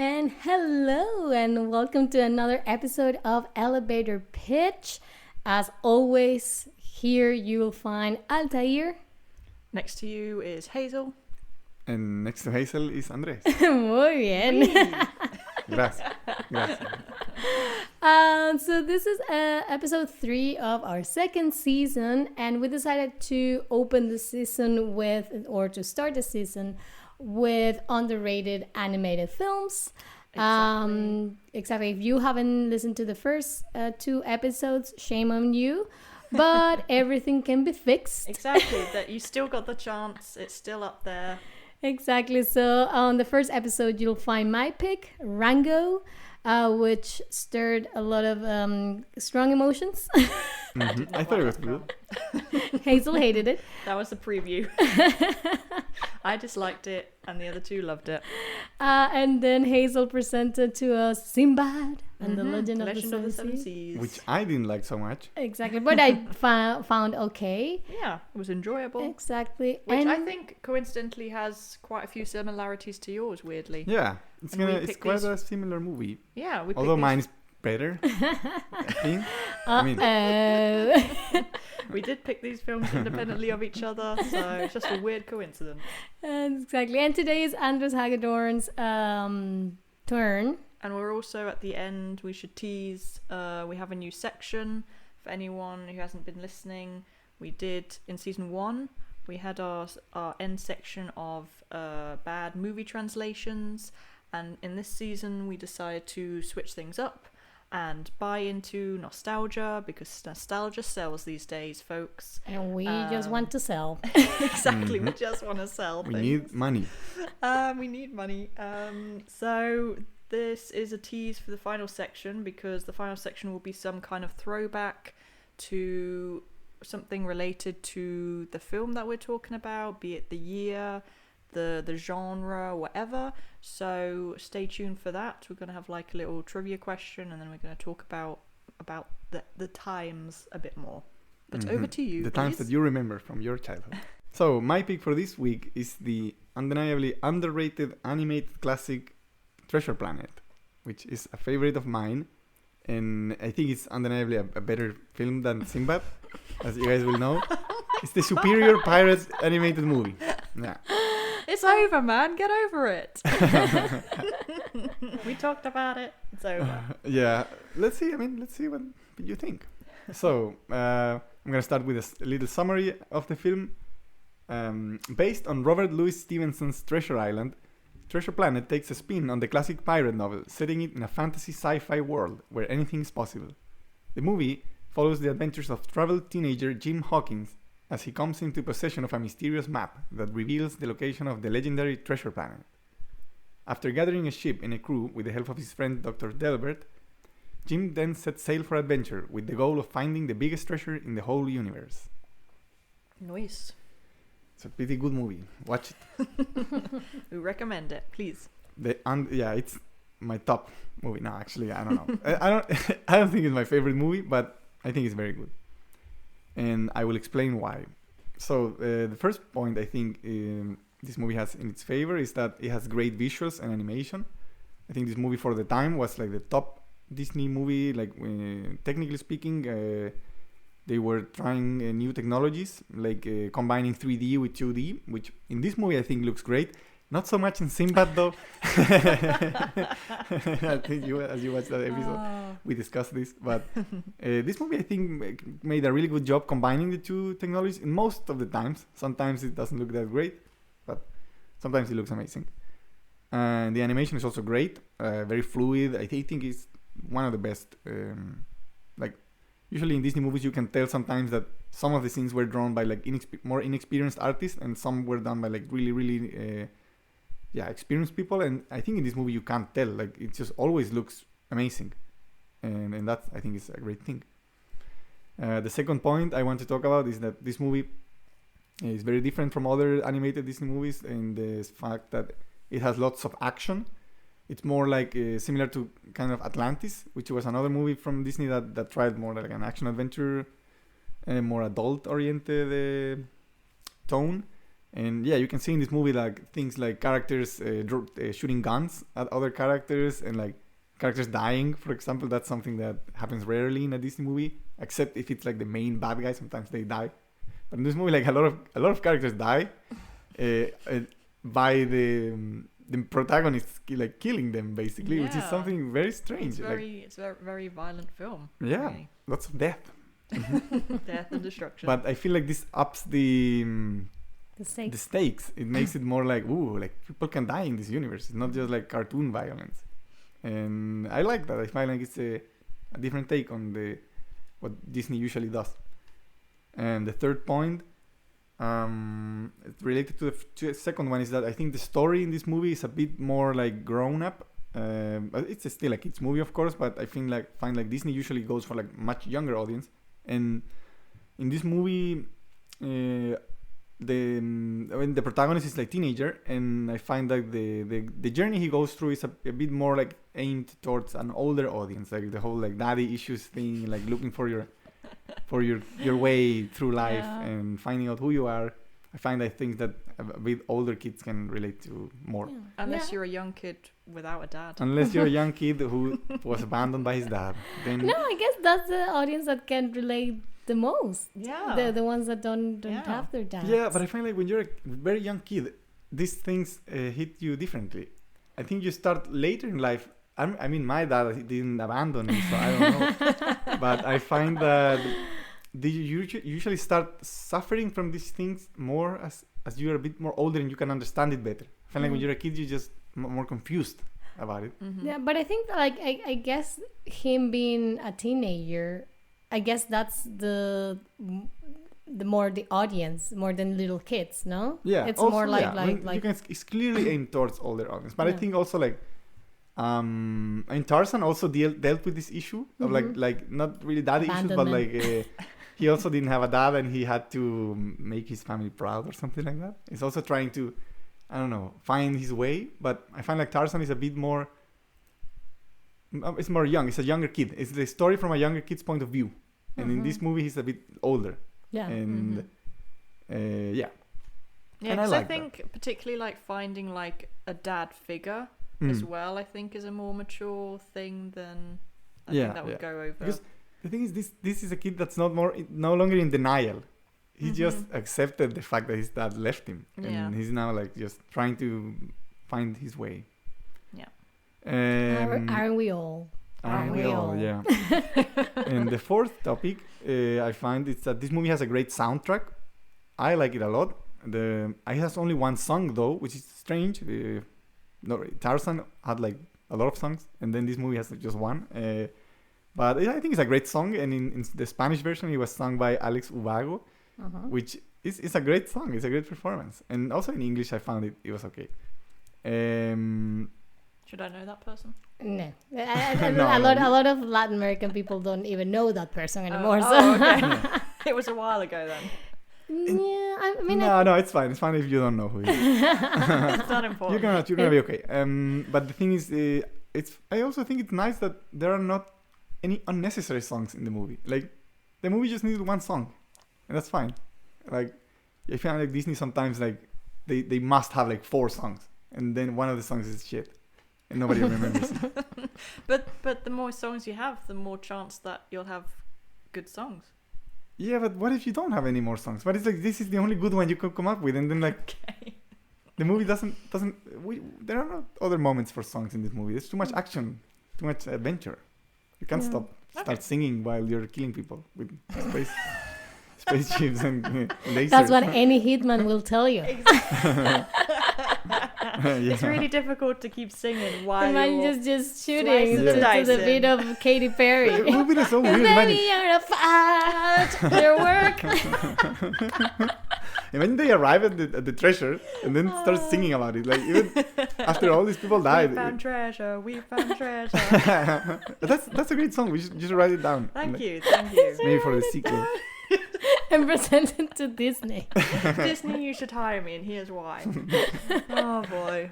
and hello, and welcome to another episode of Elevator Pitch. As always, here you will find Altair. Next to you is Hazel. And next to Hazel is Andrés. Muy bien. Gracias. Gracias. So this is episode 3 of our second season, and we decided to open the season to start the season with underrated animated films. Exactly. If you haven't listened to the first 2 episodes, shame on you. But everything can be fixed. Exactly. That you still got the chance. It's still up there. Exactly. So on the first episode, you'll find my pick, Rango, which stirred a lot of strong emotions. I thought it was good. Hazel hated it. That was the preview. I disliked it, and the other two loved it. And then Hazel presented to us Sinbad and the Legend of the Seven Seas. Which I didn't like so much. Exactly, but I found okay. Yeah, it was enjoyable. Exactly. Which I think coincidentally has quite a few similarities to yours, weirdly. Yeah, it's quite a similar movie. Yeah, although mine is better. I mean, we did pick these films independently of each other, so it's just a weird coincidence. Exactly. And today is Andres Hagedorn's turn. And we're also at the end, we should tease, we have a new section for anyone who hasn't been listening. We did, in season 1, we had our end section of bad movie translations. And in this season, we decided to switch things up and buy into nostalgia, because nostalgia sells these days, folks. And we just want to sell. Exactly, we just want to sell things. We need money. We need money. So this is a tease for the final section, because the final section will be some kind of throwback to something related to the film that we're talking about, be it the year, the genre, whatever. So stay tuned for that. We're going to have like a little trivia question, and then we're going to talk about the times a bit more. But over to you, the times that you remember from your childhood. So my pick for this week is the undeniably underrated animated classic Treasure Planet, which is a favorite of mine, and I think it's undeniably a better film than Sinbad, as you guys will know. It's the superior Pirates animated movie. Yeah. It's over, man. Get over it. We talked about it. It's over. Yeah. Let's see what you think. So, I'm going to start with a little summary of the film. Based on Robert Louis Stevenson's Treasure Island, Treasure Planet takes a spin on the classic pirate novel, setting it in a fantasy sci-fi world where anything is possible. The movie follows the adventures of troubled teenager Jim Hawkins as he comes into possession of a mysterious map that reveals the location of the legendary Treasure Planet. After gathering a ship and a crew with the help of his friend Dr. Delbert, Jim then sets sail for adventure with the goal of finding the biggest treasure in the whole universe. Nice. It's a pretty good movie. Watch it. We recommend it, please. It's my top movie. No, actually, I don't know. I don't think it's my favorite movie, but I think it's very good. And I will explain why. So the first point I think this movie has in its favor is that it has great visuals and animation. I think this movie for the time was like the top Disney movie. Like technically speaking, they were trying new technologies, like combining 3D with 2D, which in this movie I think looks great. Not so much in Sinbad though. I think as you watched that episode, we discussed this. But this movie I think made a really good job combining the two technologies in most of the times. Sometimes it doesn't look that great, but sometimes it looks amazing. And the animation is also great, very fluid. I think it's one of the best. Usually in Disney movies you can tell sometimes that some of the scenes were drawn by like more inexperienced artists, and some were done by like really experienced people. And I think in this movie you can't tell, like it just always looks amazing, and that I think is a great thing. The second point I want to talk about is that this movie is very different from other animated Disney movies in the fact that it has lots of action. It's more like similar to kind of Atlantis, which was another movie from Disney that tried more like an action adventure, more adult oriented tone. And yeah, you can see in this movie like things like characters shooting guns at other characters, and like characters dying, for example. That's something that happens rarely in a Disney movie, except if it's like the main bad guy. Sometimes they die, but in this movie, like a lot of characters die by the protagonist like killing them basically, which is Yeah. something very strange. It's a very violent film. Yeah, really. lots of death. Death and destruction. But I feel like this ups the stakes. stakes. It makes it more like, ooh, like people can die in this universe. It's not just like cartoon violence, and I like that. I find like it's a different take on what Disney usually does. And the third point, related to the second one, is that I think the story in this movie is a bit more like grown up. But it's still a kids movie, of course. But I find like Disney usually goes for like much younger audience, and in this movie, the protagonist is like teenager, and I find like the journey he goes through is a bit more like aimed towards an older audience, like the whole like daddy issues thing, like looking for your way through life and finding out who you are. I find things that a bit older kids can relate to more. Yeah. Unless you're a young kid without a dad. Unless you're a young kid who was abandoned by his dad, then No, I guess that's the audience that can relate the most. Yeah. The ones that don't Yeah. have their dads. yeah. But I find like when you're a very young kid, these things hit you differently. I think you start later in life. I mean, my dad he didn't abandon me, so I don't know. But I find that you usually start suffering from these things more as you're a bit more older and you can understand it better. I find like when you're a kid, you're just more confused about it. Mm-hmm. Yeah, but I think like I guess him being a teenager, I guess that's the more the audience more than little kids, no? Yeah, It's also, more like yeah, you can, it's clearly aimed towards older audience. But I Yeah. think also like and Tarzan also dealt with this issue of like not really daddy issues, but like he also didn't have a dad and he had to make his family proud or something like that. He's also trying to, I don't know, find his way. But I find like Tarzan is a bit more. It's more young. It's a younger kid. It's the story from a younger kid's point of view. And in this movie, he's a bit older. Yeah. And yeah. Yeah, And I because like I think particularly like finding like a dad figure as well, I think is a more mature thing than I think that would go over. Because the thing is, this is a kid that's no longer in denial. He just accepted the fact that his dad left him, and he's now like just trying to find his way. Yeah. Aren't we all? Aren't we all? Yeah. And the fourth topic I find is that this movie has a great soundtrack. I like it a lot. It has only one song though, which is strange. Tarzan had like a lot of songs, and then this movie has just one. But I think it's a great song, and in the Spanish version, it was sung by Alex Ubago, which is a great song. It's a great performance, and also in English, I found it was okay. Should I know that person? No. No, a no, lot of Latin American people don't even know that person anymore. Okay. It was a while ago then. Yeah, I mean, No, it's fine. It's fine if you don't know who it is. It's not important. You're gonna be okay. But the thing is, I also think it's nice that there are not any unnecessary songs in the movie. Like, the movie just needed one song, and that's fine. Like, I feel like Disney sometimes like they must have like 4 songs, and then one of the songs is shit, and nobody remembers it. But the more songs you have, the more chance that you'll have good songs. Yeah, but what if you don't have any more songs? But it's like this is the only good one you could come up with, and then like the movie doesn't. There are not other moments for songs in this movie. There's too much action, too much adventure. You can't start singing while you're killing people with spaceships and lasers. that's what any hitman will tell you. It's really difficult to keep singing while Man you're just shooting slicing the to dice the in. beat of Katy Perry. It would be so weird. Baby, you're a fight. Your work. Imagine they arrive at the treasure and then start singing about it. Like even after all these people died. We found treasure. We found treasure. That's a great song. We should just write it down. Thank Like, you. Thank you. Maybe for the sequel. And present it to Disney. Disney, you should hire me, and here's why. Oh boy.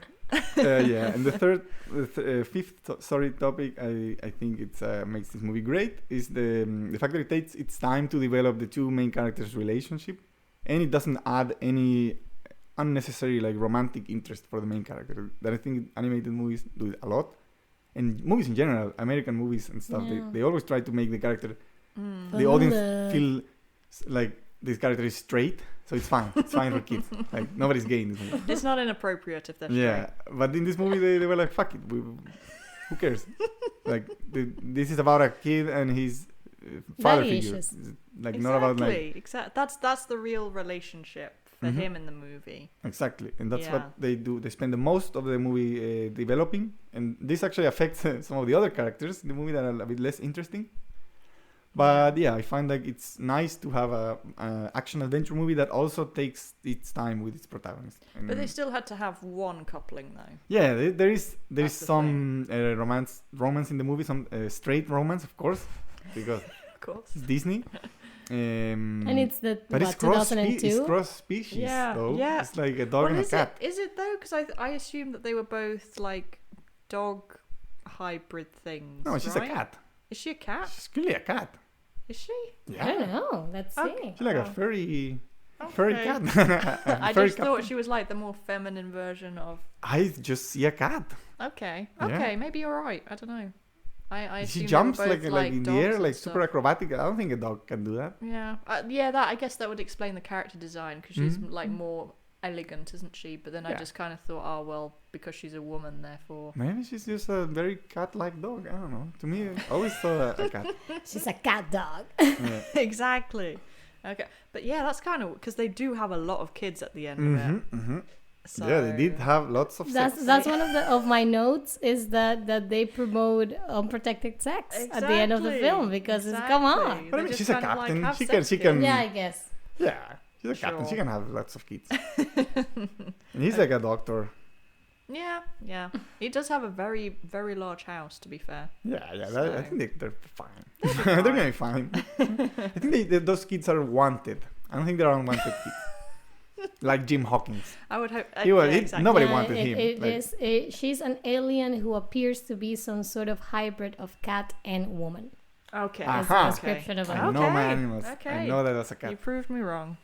Yeah, and the fifth topic I think it makes this movie great is the fact that it takes its time to develop the two main characters' relationship, and it doesn't add any unnecessary like romantic interest for the main character. That I think animated movies do it a lot, and movies in general, American movies and stuff. Yeah. They always try to make the character, Mm. the audience feel like this character is straight, so it's fine. It's fine for kids. Like nobody's gay in this movie. It's not inappropriate if they're straight. Yeah, but in this movie they were like, fuck it, who cares? Like this is about a kid and his father Daddy figure. issues. Like not about like Exactly. That's the real relationship for Mhm. him in the movie. exactly, and that's Yeah. what they do. They spend the most of the movie developing, and this actually affects some of the other characters in the movie that are a bit less interesting. But yeah, I find like it's nice to have a action adventure movie that also takes its time with its protagonist. And But they still had to have one coupling though. yeah, there is That's the some romance in the movie, some straight romance, of course, because Of course. it's Disney. And it's the But what, it's cross 2002? it's cross species Yeah, though. yeah. It's like a dog Well, and a is cat. it? Is it though? Because I assumed that they were both like dog hybrid things. No, she's right? a cat. Is she a cat? She's clearly a cat. Is she? I don't know. Let's see. Okay. She's like a Oh. furry Okay. cat. I Furry just cat. thought she was like the more feminine version of. I just see a cat. Okay. Yeah. Okay. Maybe you're right. I don't know. I She assumed they were jumps both, like in the dogs air, and like stuff. super acrobatic. I don't think a dog can do that. Yeah. Yeah. That I guess that would explain the character design because she's Mhm. like more elegant, isn't she? But then I Yeah. just kind of thought, oh well, because she's a woman, therefore. Maybe she's just a very cat-like dog. I don't know. To me, I always saw a cat. She's a cat dog. Yeah. Exactly. Okay. But yeah, that's kind of because they do have a lot of kids at the end of it. Mm-hmm. So... Yeah, they did have lots of sex. That's one of my notes is that they promote unprotected sex at the end of the Exactly, film because it's, come on. exactly. But I They mean, just she's a kind of, like, captain. have She sex can- kids. Yeah, I guess. Yeah, she's a captain. She Sure. can have lots of kids. And he's like a doctor. Yeah. He does have a very, very large house, to be fair. Yeah. I So- think they're fine. They'll be They're fine. gonna be fine. I think those kids are wanted. I don't think they're unwanted kids. Like Jim Hawkins. I would hope. He- nobody Yeah, wanted him. It Like- is. She's an alien who appears to be some sort of hybrid of cat and woman. Okay. That's Aha. the description of it. I know my Okay, animals. I okay. know that was a You cat. proved me wrong.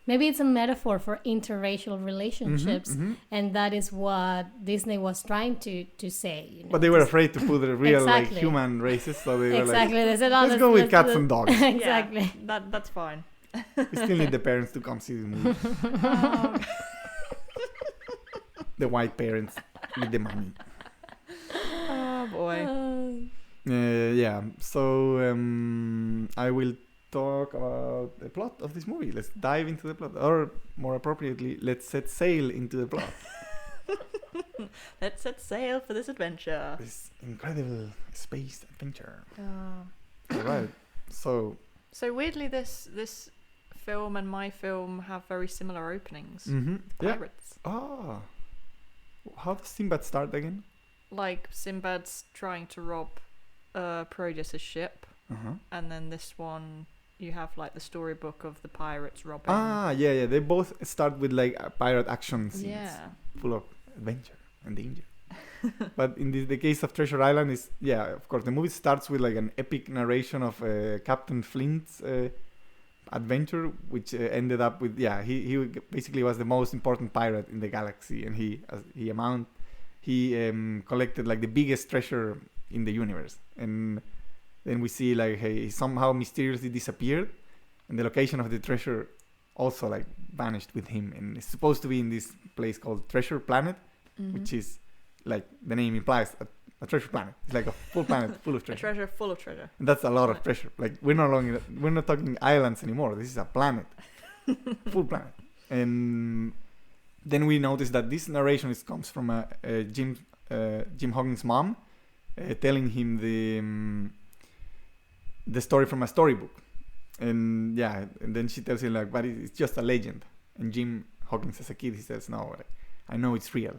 Maybe it's a metaphor for interracial relationships, Mhm. and that is what Disney was trying to say. You know? But they were afraid to put the real like Exactly. human races, so they were exactly. They said, oh, like, let's go with cats let's- and dogs. exactly. Yeah, that's fine. We still need the parents to come see the movie. Oh, The white parents with the money. oh, boy. Yeah. So I will talk about the plot of this movie. Let's dive into the plot, or more appropriately, let's set sail into the plot. Let's set sail for this adventure. This incredible space adventure. Oh. All right. So. So weirdly, this film and my film have very similar openings. Mm-hmm. Yeah. Pirates. Oh. How does Sinbad start again? Like Sinbad's trying to rob Proteus's ship, Uh-huh. and then this one you have like the storybook of the pirates robbing. Ah, yeah. They both start with like pirate action scenes, Yeah. full of adventure and danger. But in the case of Treasure Island, is of course the movie starts with like an epic narration of Captain Flint's adventure, which ended up with he basically was the most important pirate in the galaxy, and he collected like the biggest treasure in the universe. And then we see like he somehow mysteriously disappeared, and the location of the treasure also like vanished with him, and it's supposed to be in this place called Treasure Planet, Mhm. which is like the name implies a treasure planet. It's like a full planet full of A treasure. treasure full of treasure. And that's a lot of treasure. Like we're not talking islands anymore. This is a planet, full planet. And then we notice that this narration comes from Jim Hawkins' mom, telling him the story from a storybook. And then she tells him like, but it's just a legend. And Jim Hawkins, as a kid, he says, no, I know it's real,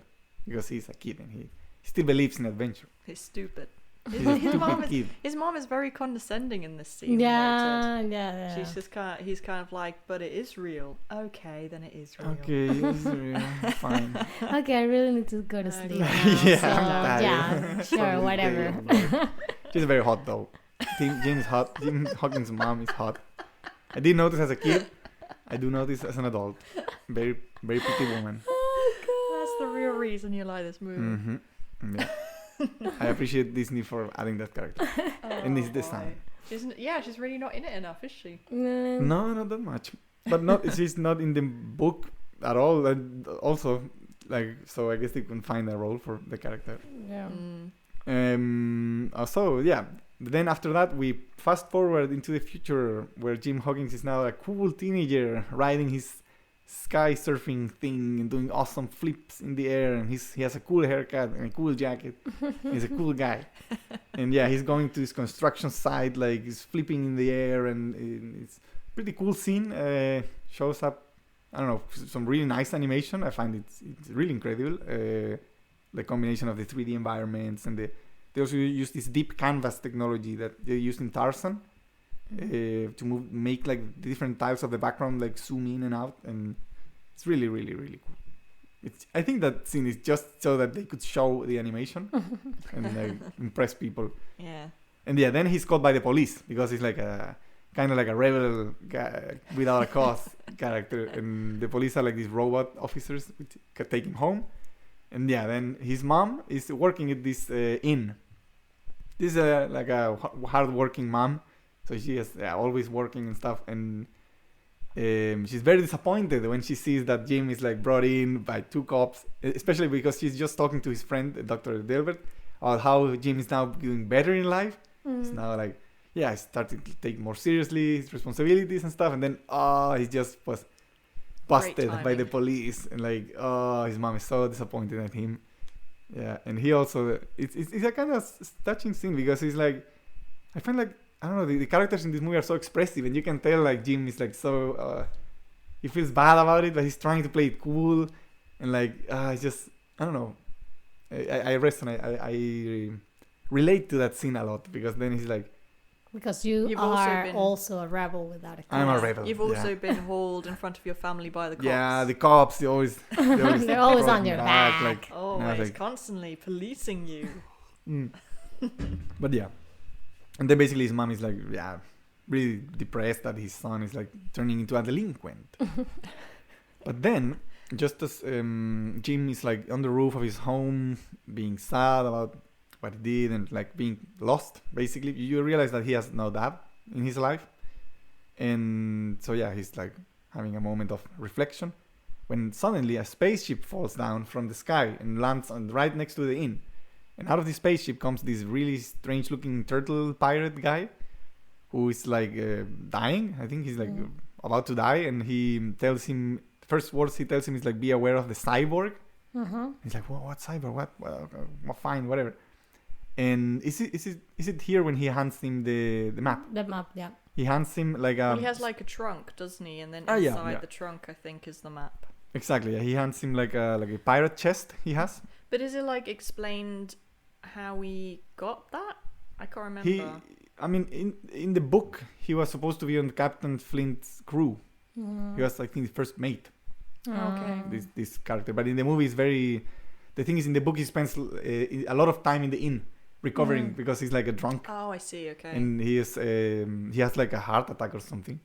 because he's a kid and he still believes in adventure. He's stupid. He's a His stupid kid. His mom is very condescending in this scene. Yeah, noted. yeah. She's just he's kind of like, but it is real. Okay, then it is real. Okay, it's real. Fine. Okay, I really need to go to sleep now. Yeah, so, I'm tired. yeah, sure, whatever. She's very hot though. Jim's hot. Jim Hawkins' mom is hot. I did notice as a kid I do notice as an adult. Very, very pretty woman. That's the real reason you like this movie. Mm-hmm. Yeah. I appreciate Disney for adding that character. And this design. She's really not in it enough, is she? No, not that much. But she's not in the book at all. And also, so I guess they couldn't find a role for the character. Yeah. So yeah. Then after that, we fast forward into the future where Jim Huggins is now a cool teenager riding his sky surfing thing and doing awesome flips in the air, and he has a cool haircut and a cool jacket. He's a cool guy. And yeah, he's going to this construction site, like he's flipping in the air, and it's pretty cool scene. Shows up, I don't know, some really nice animation. I find it's really incredible. The combination of the 3D environments and they also use this deep canvas technology that they used in Tarzan to make like the different tiles of the background like zoom in and out, and it's really, really, really cool. I think that scene is just so that they could show the animation and like impress people. Yeah. And yeah, then he's caught by the police because he's like a kind of like a rebel guy without a cause character, and the police are like these robot officers which take him home. And yeah, then his mom is working at this inn. This is like a hard-working mom, so she is always working and stuff. And she's very disappointed when she sees that Jim is like brought in by two cops, especially because she's just talking to his friend, Dr. Delbert, about how Jim is now doing better in life. He's now like, he's starting to take more seriously his responsibilities and stuff. And then, he just was busted by the police, and like his mom is so disappointed at him. Yeah, and he also it's a kind of touching scene because he's like, I find like, I don't know, the characters in this movie are so expressive, and you can tell like Jim is like so he feels bad about it, but he's trying to play it cool, and like it's just, I don't know, I resonate, I relate to that scene a lot, because then he's like, because you've are also a rebel without a cause. I'm a rebel. You've also been hauled in front of your family by the cops. Yeah, the cops, they're always on your back. Like, always, constantly policing you. But yeah. And then basically his mom is like, really depressed that his son is like turning into a delinquent. But then, just as Jim is like on the roof of his home, being sad about what he did and like being lost, basically, you realize that he has no dad in his life. And so he's like having a moment of reflection when suddenly a spaceship falls down from the sky and lands right next to the inn. And out of the spaceship comes this really strange looking turtle pirate guy who is like dying. I think he's like about to die, and he tells him, first words he tells him is like, be aware of the cyborg. He's like, what cyborg? What? Well, fine, whatever. And is it here when he hands him the map? The map, yeah. He hands him like he has like a trunk, doesn't he? And then inside the trunk, I think, is the map. Exactly. Yeah. He hands him like a pirate chest he has. But is it like explained how he got that? I can't remember. In the book, he was supposed to be on Captain Flint's crew. He was, I think, the first mate. Okay. This character, but in the movie, the thing is, in the book, he spends a lot of time in the inn recovering because he's like a drunk. Oh, I see. Okay. And he has like a heart attack or something,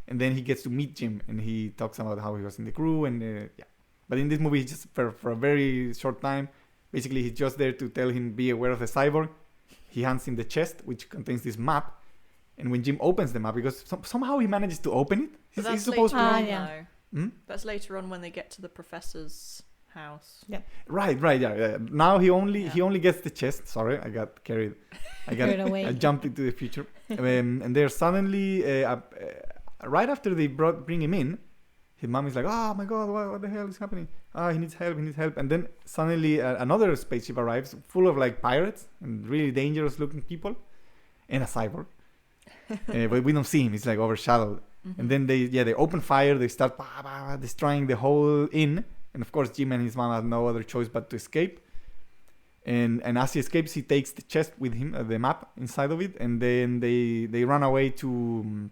and then he gets to meet Jim, and he talks about how he was in the crew, and But in this movie, just for a very short time, basically he's just there to tell him be aware of the cyborg. He hands him the chest, which contains this map, and when Jim opens the map, because somehow he manages to open it, he's supposed to. That's later on when they get to the professor's house. Yeah. Right. Yeah. Now he only gets the chest. Sorry, I got carried. I jumped into the future. And they're suddenly right after they bring him in, his mom is like, "Oh my God, what the hell is happening? He needs help." And then suddenly another spaceship arrives, full of like pirates and really dangerous looking people, and a cyborg. But we don't see him; it's like overshadowed. And then they open fire. They start destroying the whole inn. And of course, Jim and his mom have no other choice but to escape. And as he escapes, he takes the chest with him, the map inside of it, and then they run away to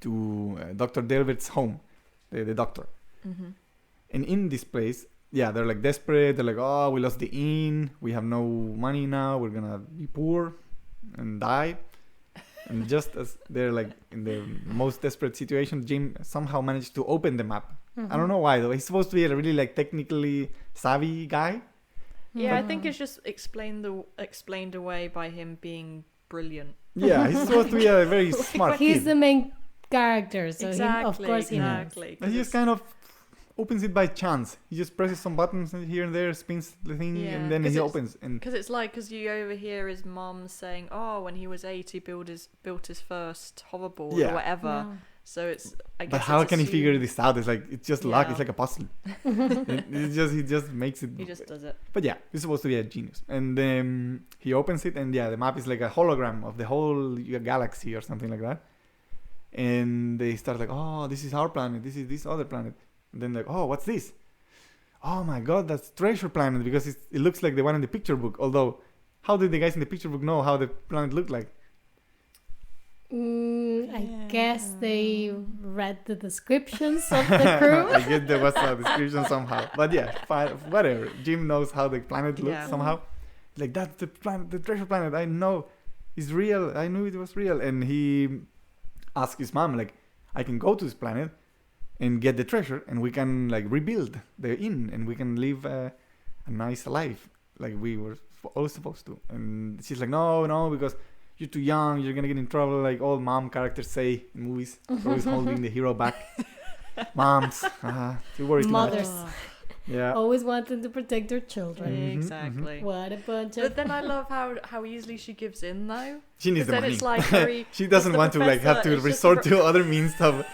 Dr. Delbert's home, the doctor. And in this place, they're like desperate. They're like, "Oh, we lost the inn. We have no money now. We're gonna be poor and die." And just as they're like in the most desperate situation, Jim somehow managed to open the map. I don't know why though. He's supposed to be a really like technically savvy guy. Yeah, I think it's just explained away by him being brilliant. Yeah, he's supposed to be a very smart He's kid. the main character, so of course he knows. exactly. And he just kind of opens it by chance. He just presses some buttons here and there, spins the thing, Yeah, and then 'cause he it's- opens. And Because you overhear his mom saying, "Oh, when he was 8, he built his first hoverboard Yeah. or whatever." Yeah. So it's. I guess but how it's can he figure assumed- this out? It's like it's just luck. Yeah. It's like a puzzle. He just makes it. He just does it. But yeah, he's supposed to be a genius. And he opens it, and yeah, the map is like a hologram of the whole galaxy or something like that. And they start like, oh, this is our planet. This is this other planet. And then like, oh, what's this? Oh my God, that's Treasure Planet because it looks like the one in the picture book. Although, how did the guys in the picture book know how the planet looked like? I guess they read the descriptions of the crew. I guess there was a description somehow. But yeah, fine, whatever. Jim knows how the planet looks Yeah. somehow. Like, that's the planet, the treasure planet. I know it's real. I knew it was real. And he asked his mom, like, I can go to this planet and get the treasure and we can, like, rebuild the inn and we can live a nice life like we were all supposed to. And she's like, no, because you're too young, you're gonna get in trouble, like all mom characters say in movies. Always holding the hero back. Moms, you worry too much. Mothers. Yeah. Always wanting to protect their children. Mhm, Exactly. What a bunch of... But then I love how easily she gives in though. She needs the Then money. it's like very. She doesn't the want to like have professor, to it's just resort the to other means of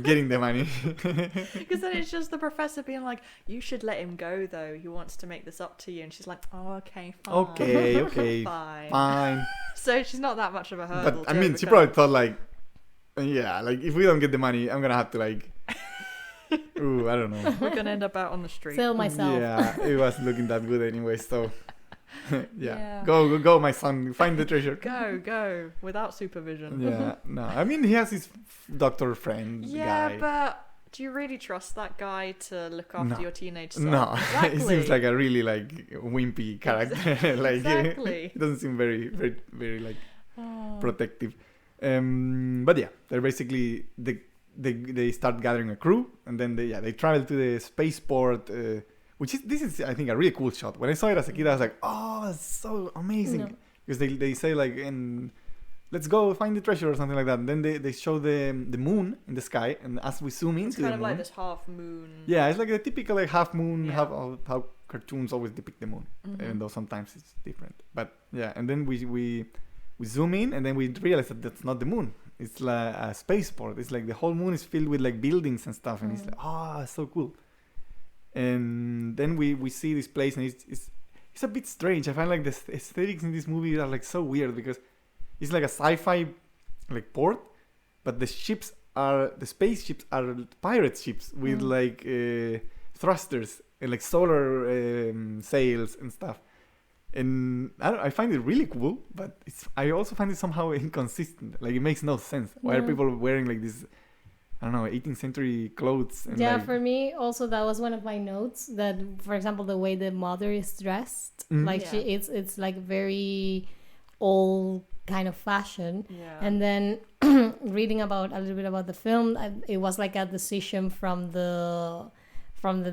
getting the money. Because then it's just the professor being like, "You should let him go, though. He wants to make this up to you." And she's like, "Oh, okay, fine." Okay, fine. fine. So she's not that much of a hurdle. But I to mean, she overcome. probably thought like, yeah, like if we don't get the money, I'm gonna have to like, ooh, I don't know. We're gonna end up out on the street. Sell myself. Yeah, it wasn't looking that good anyway. So, yeah. Yeah. Go, my son, find the treasure. Go without supervision. Yeah, no, I mean he has his doctor friend Yeah, guy. but do you really trust that guy to look after No. your teenage son? No, Exactly. he seems like a really like wimpy character. Like Exactly. he doesn't seem very, very, very like Oh. protective. But yeah, they're basically they start gathering a crew, and then they travel to the spaceport, which is I think a really cool shot. When I saw it as a kid, I was like, oh, it's so amazing, No. because they say like, and let's go find the treasure or something like that. And then they show the moon in the sky, and as we zoom It's into kind the of moon, like this half moon. yeah, it's like the typical like half moon, Yeah. how cartoons always depict the moon, Mhm. even though sometimes it's different. But yeah, and then we zoom in, and then we realize that that's not the moon. It's like a spaceport. It's like the whole moon is filled with like buildings and stuff, and it's like, oh, so cool. And then we see this place, and it's a bit strange. I find like the aesthetics in this movie are like so weird because it's like a sci-fi like port, but the spaceships are pirate ships with like thrusters and like solar sails and stuff. And I find it really cool, but I also find it somehow inconsistent. Like it makes no sense. Why are Yeah. people wearing like this, I don't know, 18th century clothes? And Yeah, like, for me also that was one of my notes. That, for example, the way the mother is dressed, Mhm. like Yeah. it's like very old kind of fashion. Yeah. And then reading about a little bit about the film, it was like a decision from the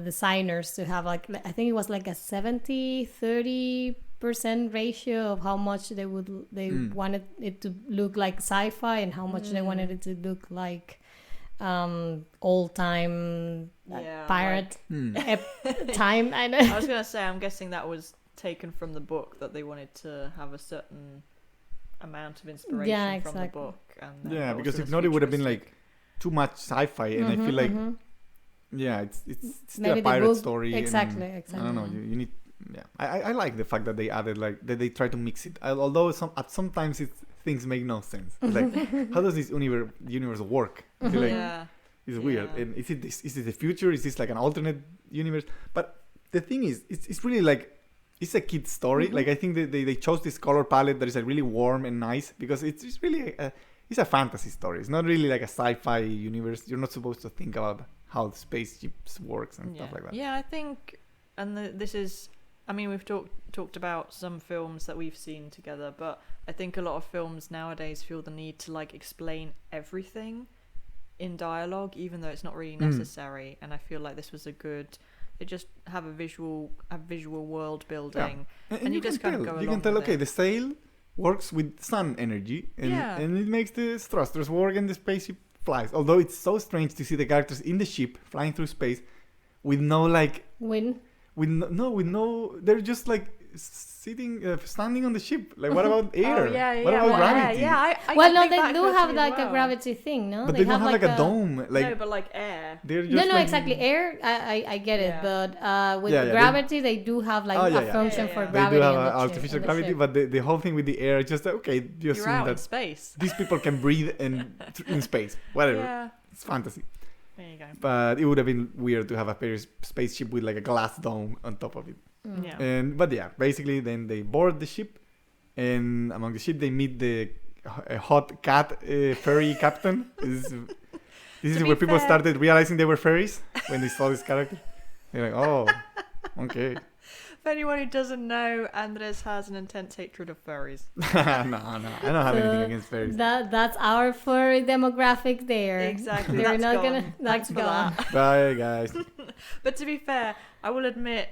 designers to have like I think it was like a 70-30% ratio of how much they wanted it to look like sci-fi and how much they wanted it to look like old time Yeah, pirate Hmm. time. I know. I was gonna say, I'm guessing that was taken from the book, that they wanted to have a certain amount of inspiration Yeah, from the exactly. book. And then Yeah, also because the if not, it would have been futuristic- like too much sci-fi, and I feel like yeah, it's still Maybe a the pirate book- story. exactly, and exactly. I don't know. You need. Yeah, I like the fact that they added like that they try to mix it. Although sometimes things make no sense. It's like how does this universe work? I feel like Yeah. it's weird. Yeah. And is it the future? Is this like an alternate universe? But the thing is, it's really like it's a kid's story. Like I think they chose this color palette that is like really warm and nice because it's really it's a fantasy story. It's not really like a sci-fi universe. You're not supposed to think about how spaceships works and Yeah. stuff like that. Yeah, I think, and this is I mean, we've talked about some films that we've seen together, but I think a lot of films nowadays feel the need to like explain everything in dialogue, even though it's not really necessary. And I feel like this was a good. They just have a visual world building, and you just kind of go along. You can tell, with okay, it. the sail works with sun energy, and it makes the thrusters work, and the spaceship flies. Although it's so strange to see the characters in the ship flying through space with no like Win. with no, they're just like standing on the ship. Like, what about air? Oh, yeah, what about gravity? I Well, no, think they that do occurred have to me like as a well. gravity thing, no? But they don't have like a dome. Like, no, but like air. they're just No, like, exactly. Air, I get it, Yeah. but with Yeah, yeah, gravity, they do have like a function for Yeah, yeah. They gravity. do have on the ship- artificial on the gravity, ship. but the whole thing with the air, just okay, you You're assume out in that space. these people can breathe in space. Whatever. Yeah. It's fantasy. There you go. But it would have been weird to have a spaceship with like a glass dome on top of it. Mm. Yeah. But yeah, basically then they board the ship, and among the ship they meet the hot cat furry captain. This is To where be people fair- started realizing they were furries when they saw this character. They're like, oh, okay. For anyone who doesn't know, Andres has an intense hatred of furries. No, I don't have anything against furries. That's our furry demographic there. Exactly. They're that's not gone. gonna. That's Thanks for gone. that. Bye, guys. But to be fair, I will admit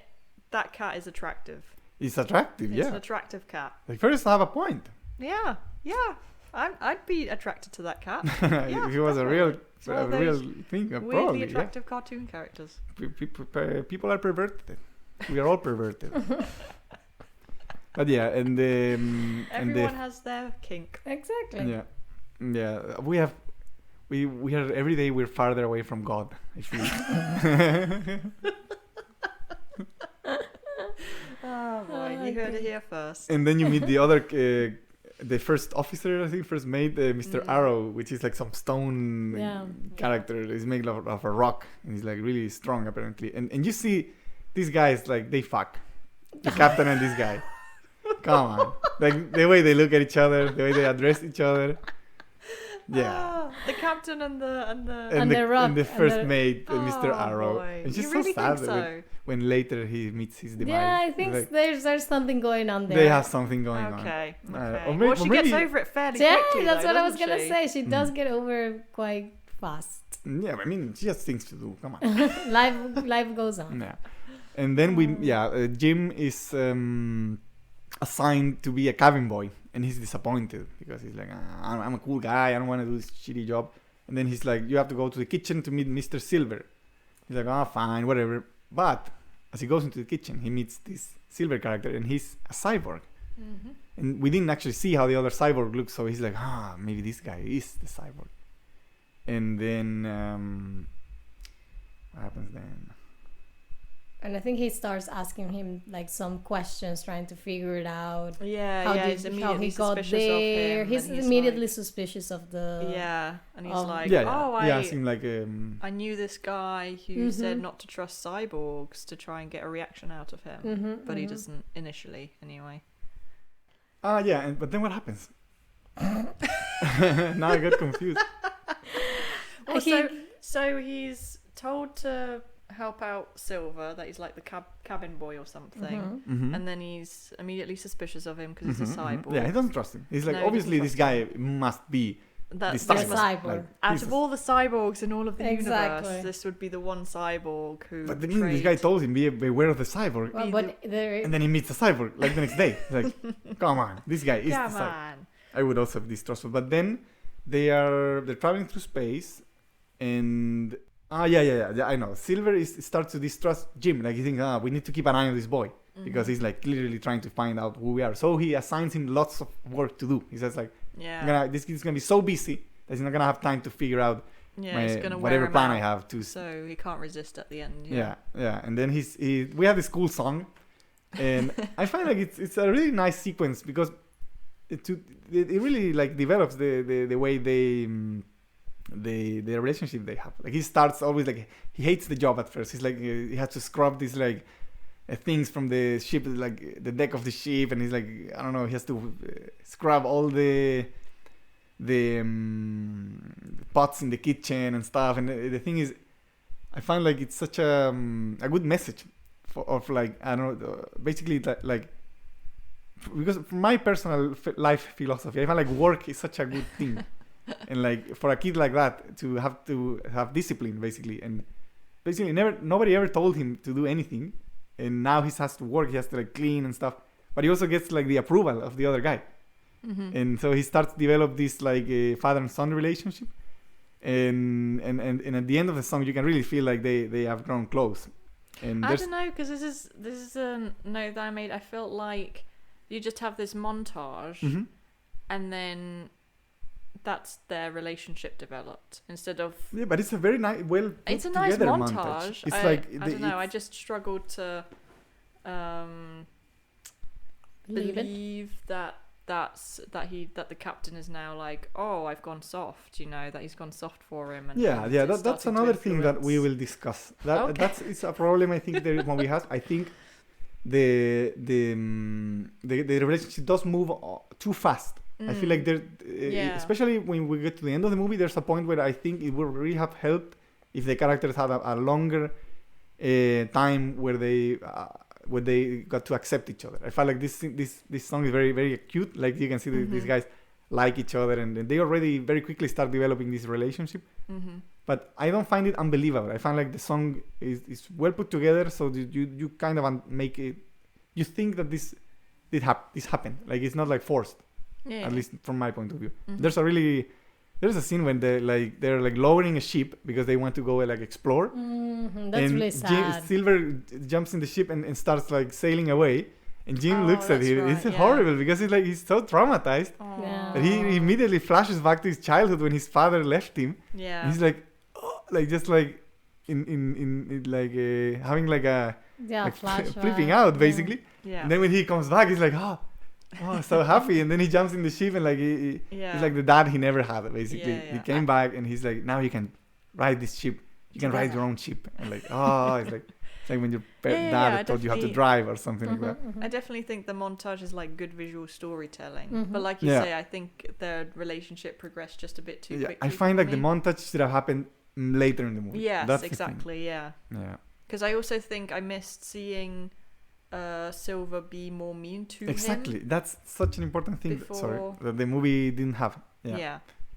that cat is attractive. It's attractive, It's yeah. an attractive cat. Like, furries have a point. Yeah. I'd be attracted to that cat. If it was a real, one a of real those thing, Weirdly probably, yeah. attractive cartoon characters. People are perverted. We are all perverted. But yeah, and Everyone has their kink. Exactly. yeah, we are every day we're farther away from God, I feel. Oh boy, Oh, you heard okay. it here first. And then you meet the other, the first officer, I think, first mate, Mr. Arrow, which is like some stone Yeah. character. He's made of a rock, and he's like really strong apparently. And you see these guys, like, they fuck. The captain and this guy. Come on. Like, the way they look at each other, the way they address each other. Yeah. Ah, the captain and the And the rock, and the and first the- mate, Mr. Oh, Arrow. boy. And she's You so really sad think so? when later he meets his demise. Yeah, I think Like, there's something going on there. they have something going on. Okay. Or Okay. may- Well, or she maybe- gets over it fairly Yeah, quickly. that's though, what I was doesn't gonna she? say. She does get over quite fast. Yeah, I mean, she has things to do. Come on. Life goes on. Yeah. And then Jim is assigned to be a cabin boy, and he's disappointed because he's like, I'm a cool guy, I don't want to do this shitty job. And then he's like, you have to go to the kitchen to meet Mr. Silver. He's like, fine, whatever. But as he goes into the kitchen, he meets this Silver character, and he's a cyborg. Mm-hmm. And we didn't actually see how the other cyborg looks, so he's like, maybe this guy is the cyborg. And then what happens then? And I think he starts asking him like some questions, trying to figure it out. He's immediately he got suspicious there. of him. He's and immediately like, suspicious of the. yeah, and he's of- like, Yeah, seemed like I knew this guy who said not to trust cyborgs to try and get a reaction out of him, but he doesn't initially, anyway. but then what happens? Now I got confused. Well, He- so he's told to help out Silver, that he's like the cabin boy or something, and then he's immediately suspicious of him because he's a cyborg. Yeah, he doesn't trust him. He's like, No, he obviously doesn't this guy must be That this this cyborg. must- Cyborg. Like, out he's of a- all the cyborgs in all of the Exactly. universe, this would be the one cyborg who. But this guy told him, beware of the cyborg. Well, but there. And then he meets a cyborg like the next day. He's like, come on, this guy is Come the cyborg. on. I would also be distrustful. But then they're traveling through space, and yeah, I know. Silver starts to distrust Jim. Like, he thinks, we need to keep an eye on this boy because he's like clearly trying to find out who we are. So he assigns him lots of work to do. He says like, Yeah. this kid's gonna be so busy that he's not gonna have time to figure out Yeah, he's gonna wear whatever him plan out, I have to. so he can't resist at the end. Yeah. And then we have this cool song, and I find like it's a really nice sequence because it really like develops the way the relationship they have. Like, he starts always like, he hates the job at first. He's like, he has to scrub these like things from the ship, like the deck of the ship, and he's like, I don't know, he has to scrub all the pots in the kitchen and stuff. And the thing is, I find like it's such a good message of like I don't know, basically like because from my personal life philosophy, I find like work is such a good thing, and like for a kid like that to have discipline basically, and basically nobody ever told him to do anything, and now he has to work, he has to like clean and stuff, but he also gets like the approval of the other guy, and so he starts to develop this like father and son relationship, and at the end of the song you can really feel like they have grown close. And I don't know, because this is a note that I made. I felt like you just have this montage, and then that's their relationship developed instead of. Yeah, but it's a very nice, It's a nice montage. It's I don't know. I just struggled to believe that the captain is now like, oh, I've gone soft. You know, that he's gone soft for him. And that's another thing that we will discuss. It's a problem I think when we have. I think the relationship does move too fast. I feel like especially when we get to the end of the movie, there's a point where I think it would really have helped if the characters had a longer time where they got to accept each other. I felt like this song is very, very acute. Like you can see these guys like each other, and they already very quickly start developing this relationship. But I don't find it unbelievable. I find like the song is well put together, so you kind of make it. You think that this happened. Like it's not like forced. Yeah. At least from my point of view. There's a scene when they're like lowering a ship because they want to go like explore. That's and really sad. Silver jumps in the ship and starts like sailing away, and Jim looks at him. Right, It's horrible because he's so traumatized that he immediately flashes back to his childhood when his father left him. Yeah. And he's like, oh, like just like in like having like a flipping out basically. Yeah. And then when he comes back, he's like, oh, so happy, and then he jumps in the ship and like he's like the dad he never had basically. He came back and he's like, now you can ride this ship, you can ride your own ship, and like it's like when your dad told you how to drive or something like that. I definitely think the montage is like good visual storytelling, but like you say, I think their relationship progressed just a bit too quickly. I find like the montage should have happened later in the movie. Yes, that's exactly. Yeah, because I also think I missed seeing Silver be more mean to him. Exactly, that's such an important thing. That the movie didn't have.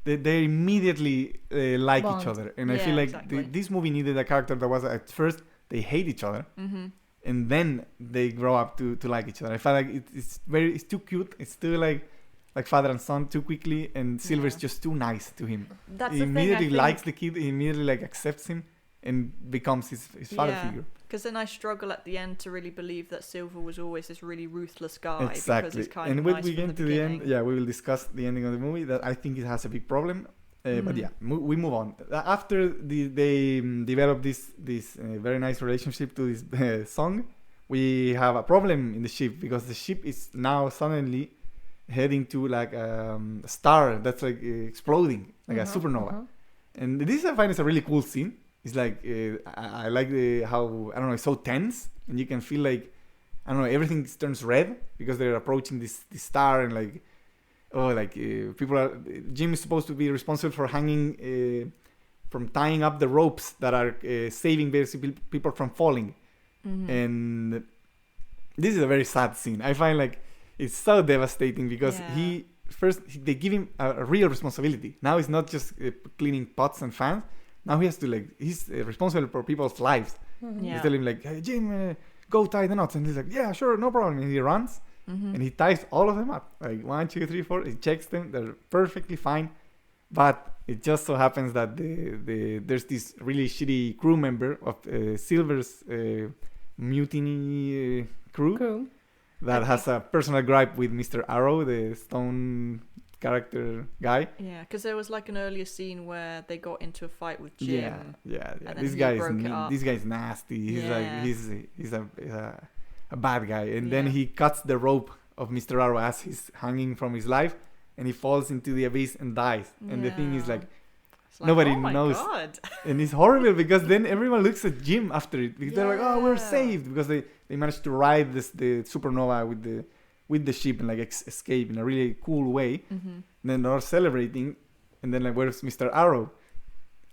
They immediately like each other, and I feel like this movie needed a character that was at first they hate each other, and then they grow up to like each other. I felt like it's too cute. It's too like father and son too quickly, and Silver's just too nice to him. That's he immediately likes the kid. He immediately like accepts him and becomes his father figure. Because then I struggle at the end to really believe that Silver was always this really ruthless guy. Exactly. Because he's kind and of when nice we get to the end, we will discuss the ending of the movie. That I think it has a big problem. But we move on. After they develop this very nice relationship to this song, we have a problem in the ship because the ship is now suddenly heading to like a star that's like exploding, like a supernova. And this I find is a really cool scene. It's like I like how I don't know, it's so tense, and you can feel like I don't know, everything turns red because they're approaching this star, and like people are. Jim is supposed to be responsible for from tying up the ropes that are saving basically people from falling, and this is a very sad scene. I find like it's so devastating because they give him a real responsibility. Now it's not just cleaning pots and fans. Now he has to he's responsible for people's lives. He's telling him like, hey Jim, go tie the knots, and he's like, yeah, sure, no problem. And he runs and he ties all of them up, like 1, 2, 3, 4. He checks them; they're perfectly fine. But it just so happens that there's this really shitty crew member of Silver's mutiny crew that has a personal gripe with Mr. Arrow, the stone character guy. Yeah, because there was like an earlier scene where they got into a fight with Jim. Yeah. This guy's nasty. He's a bad guy, and then he cuts the rope of Mr. Arrow as he's hanging from his life, and he falls into the abyss and dies. And the thing is like nobody knows, God. And it's horrible because then everyone looks at Jim after it because they're like, oh, we're saved, because they managed to ride the supernova with the ship and like escape in a really cool way. And then they're celebrating, and then like, where's Mr. Arrow?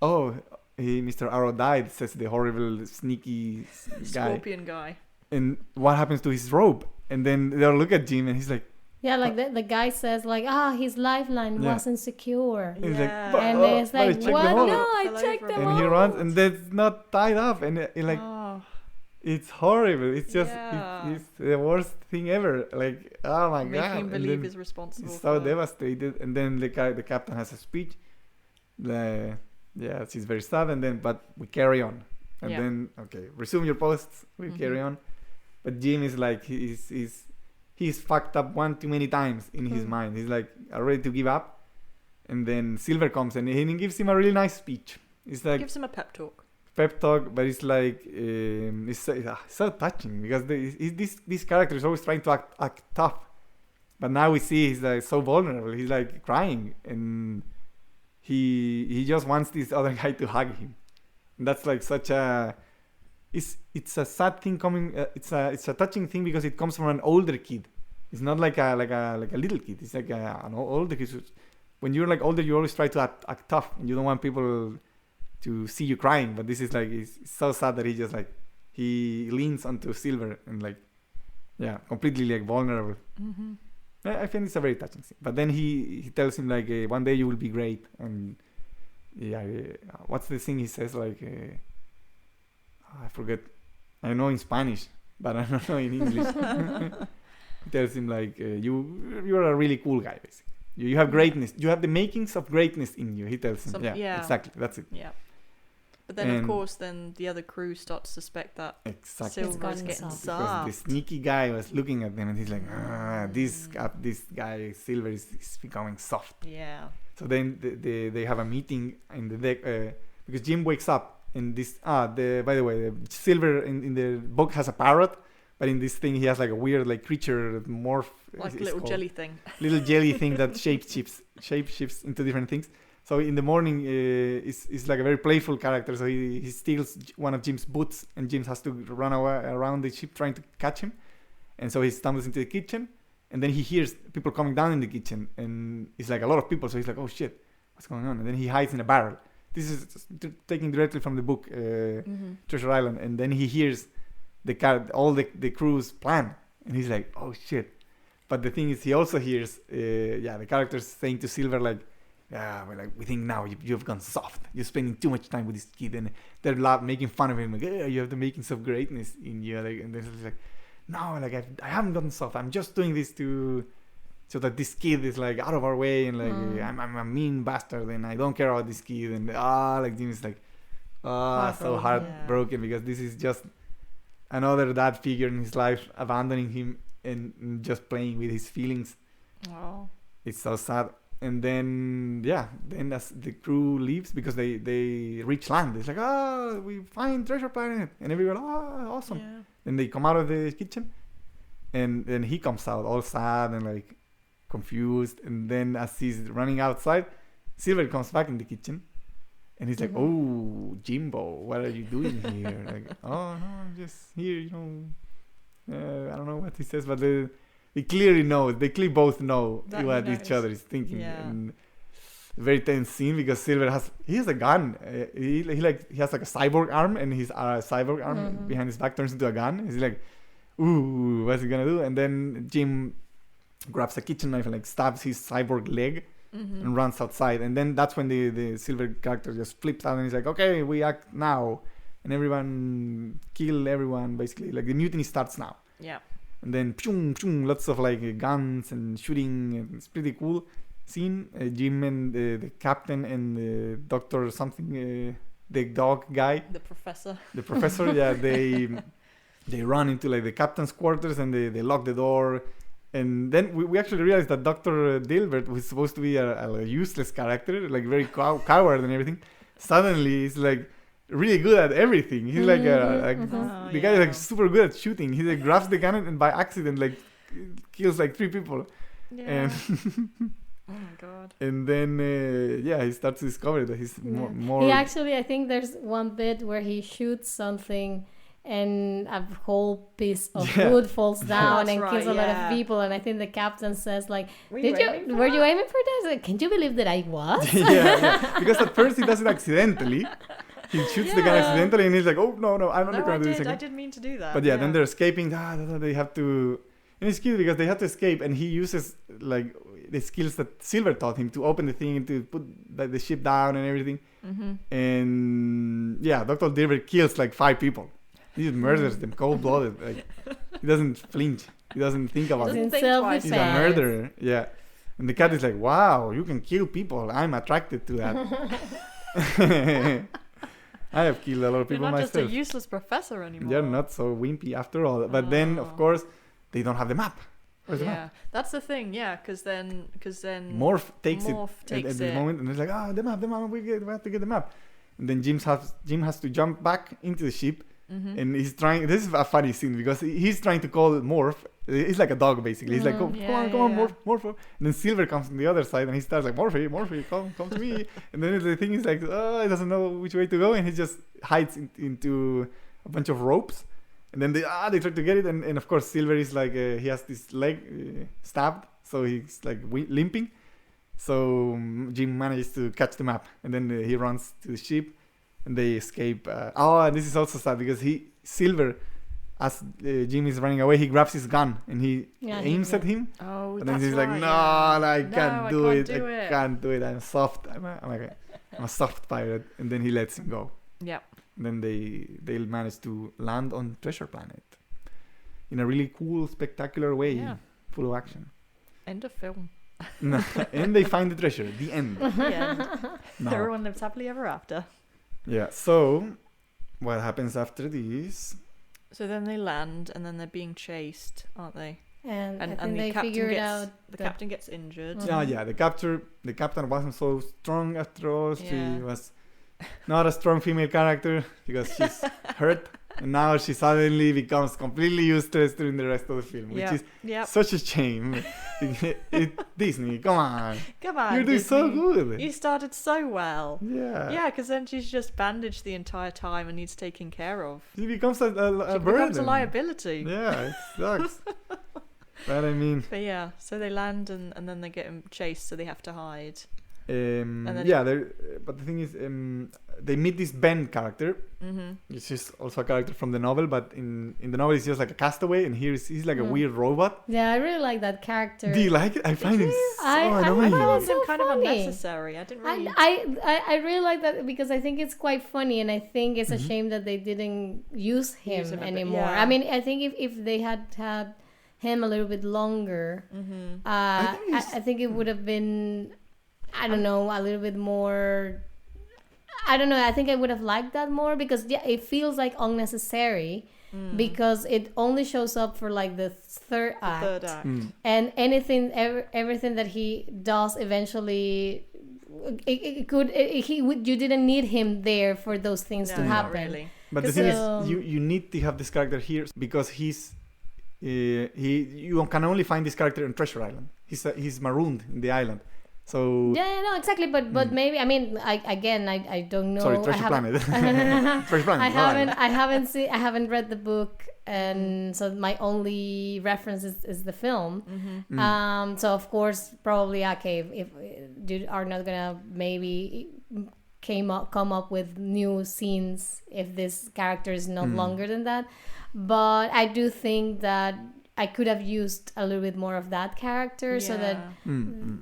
Oh, Mr. Arrow died, says the horrible sneaky guy. Scorpion guy. and what happens to his rope? And then they'll look at Jim, and he's like, Yeah, like the guy says, like, his lifeline Yeah. wasn't secure. he's Yeah. like, And "But- it's but I like, checked what? them all." No, I Fell checked over them him. And he all. runs, and that's not tied up, and like Oh, it's horrible. It's just Yeah. it's the worst thing ever. Like, oh my making god! him And believe then he's responsible. he's for so that. devastated, and then the captain has a speech. Yeah, she's very sad, and then but we carry on, and Yeah. then okay, resume your posts. We Mhm. carry on, but Jim is like he's fucked up one too many times in his Mm. mind. He's like ready to give up, and then Silver comes and he gives him a really nice speech. It's like Gives him a pep talk. pep talk, but it's like so touching because this character is always trying to act tough, but now we see he's like so vulnerable. He's like crying, and he just wants this other guy to hug him. And that's like such a it's a sad thing coming. It's a touching thing because it comes from an older kid. It's not like a little kid. It's like an older kid. When you're like older, you always try to act tough, and you don't want people to see you crying. But this is like it's so sad that he just like he leans onto Silver and like completely like vulnerable. Mm-hmm. I think it's a very touching scene. But then he tells him like one day you will be great, and what's the thing he says like I forget. I know in Spanish, but I don't know in English. He tells him like you're a really cool guy basically. You have greatness. You have the makings of greatness in you. He tells him. Yeah. Exactly. That's it. Yeah. But then, of And- course, then the other crew start to suspect that Exactly. Silver's gotten getting soft. Because the soft. sneaky guy was looking at them, and he's like, this guy Silver is becoming soft. Yeah. So then they have a meeting in the deck because Jim wakes up and this by the way, the Silver in the book has a parrot, but in this thing he has like a weird like creature morph, Like a it's little called. jelly thing. Little jelly thing that shapeshifts into different things. So in the morning, is like a very playful character. So he steals one of Jim's boots, and Jim has to run away around the ship trying to catch him. And so he stumbles into the kitchen, and then he hears people coming down in the kitchen, and it's like a lot of people. So he's like, "Oh shit, what's going on?" And then he hides in a barrel. This is taken directly from the book Mm-hmm. Treasure Island, and then he hears all the crew's plan, and he's like, "Oh shit!" But the thing is, he also hears the characters saying to Silver like, "Yeah, well, like we think now you've gone soft. You're spending too much time with this kid," and they're making fun of him like, "Yeah, you have the makings of greatness in you." Like, and they're like, "No, like I haven't gotten soft. I'm just doing this so that this kid is like out of our way, and like I'm a mean bastard, and I don't care about this kid." And like Jimmy's like, so Heartbroken. heartbroken because this is just another dad figure in his life abandoning him and just playing with his feelings. Wow. It's so sad. And then as the crew leaves because they reach land, it's like, we find treasure planet, and everyone, awesome. Yeah. Then they come out of the kitchen, and then he comes out all sad and like confused. And then as he's running outside, Silver comes back in the kitchen, and he's like, "Oh, Jimbo, what are you doing here?" Like, "Oh no, I'm just here, I don't know what he says, but they clearly know. They clearly both know That he what knows. each other is thinking. Yeah. And very tense scene because Silver has a gun. He has like a cyborg arm, and his cyborg arm behind his back turns into a gun. He's like, "Ooh, what's he gonna do?" And then Jim grabs a kitchen knife and like stabs his cyborg leg Mm-hmm. and runs outside. And then that's when the Silver character just flips out and he's like, "Okay, we act now," and everyone kill everyone basically. Like the mutiny starts now. Yeah. And then lots of like guns and shooting, and it's pretty cool scene. Jim and the captain and the doctor something, the dog guy, The professor. the professor, they run into like the captain's quarters and they lock the door. And then we actually realized that Dr. Dilbert was supposed to be a useless character, like very coward and everything. Suddenly he's like really good at everything. He's like the guy is like super good at shooting. He like grabs the gun and by accident like kills like 3 people. Yeah. And oh my god. and then he starts to discover that he's more. He actually, I think there's one bit where he shoots something and a whole piece of wood falls down and kills a lot of people. And I think the captain says like, were you aiming for this? Like, can you believe that I was? yeah, because at first he does it accidentally. he shoots the gun accidentally, and he's like, "Oh no, I'm not No, gonna do this I again." did mean to do that. But yeah, then they're escaping. They have to, and it's cute because they have to escape, and he uses like the skills that Silver taught him to open the thing and to put the ship down and everything. And yeah, Dr. Dilber kills like 5 people. He just murders them cold-blooded. Like he doesn't flinch. He doesn't think about Doesn't it. in think twice. self-defense. He's a murderer. Yeah. And the cat is like, "Wow, you can kill people. I'm attracted to that." I have killed a lot of You're people not just a myself. useless professor anymore. They're not so wimpy after all. But then, of course, they don't have the map. Where's the map? That's the thing. Yeah, because then Morph takes Morph it takes at the it. moment, and it's like, the map, we have to get the map. And then Jim has to jump back into the ship, and he's trying. This is a funny scene because he's trying to call Morph. He's like a dog basically. He's like, come on, Morph. And then Silver comes from the other side, and he starts like, Morphe, come to me. And then the thing is like, he doesn't know which way to go, and he just hides into a bunch of ropes. And then they try to get it, and of course Silver is like he has this leg stabbed, so he's like limping. So Jim manages to catch the map, and then he runs to the ship, and they escape. And this is also sad because Silver, as Jim is running away, he grabs his gun and he aims at him. Oh, And then that's he's like, right, "No, yeah. I can't do it. do I it." can't do it. I'm soft. I'm a soft pirate." And then he lets him go. Yeah. Then they'll manage to land on Treasure Planet in a really cool, spectacular way, Yeah. full of action. End of film. No, and they find the treasure. The end. The end. No. Everyone lives happily ever after. Yeah. So, what happens after this? So then they land, and then they're being chased, aren't they? And I And think the they captain figured gets out the that- captain gets injured. Yeah. The captain wasn't so strong after all. Yeah. She was not a strong female character because she's hurt, and now she suddenly becomes completely useless during the rest of the film, which is such a shame. Disney, come on, Come on, you're doing so Disney. good. You started so well. Yeah. Yeah, because then she's just bandaged the entire time and needs taken care of. She becomes a She burden. becomes a liability. Yeah, it sucks. But I mean, But yeah, so they land and then they get chased, so they have to hide. then yeah, but the thing is, they meet this Ben character, which is also a character from the novel, but in the novel he's just like a castaway, and here he's like a weird robot. Yeah, I really like that character. Do you like it? I find him so I annoying. found It's so kind of funny. unnecessary. I didn't really. I really like that because I think it's quite funny, and I think it's a shame that they didn't use him, Use him a bit, anymore. yeah. I mean, I think if they had him a little bit longer, I think it would have been, I don't know, a little bit more. I don't know. I think I would have liked that more because it feels like unnecessary because it only shows up for like the third act. And everything that he does eventually, you didn't need him there for those things to happen. Not really. But the thing is, you need to have this character here because you can only find this character on Treasure Island. He's marooned in the island. So no, exactly. But maybe I don't know. sorry, Treasure Planet. Treasure Planet. I haven't read the book, and so my only reference is the film. So of course, probably if you are not gonna maybe come up with new scenes if this character is not longer than that. But I do think that I could have used a little bit more of that character so that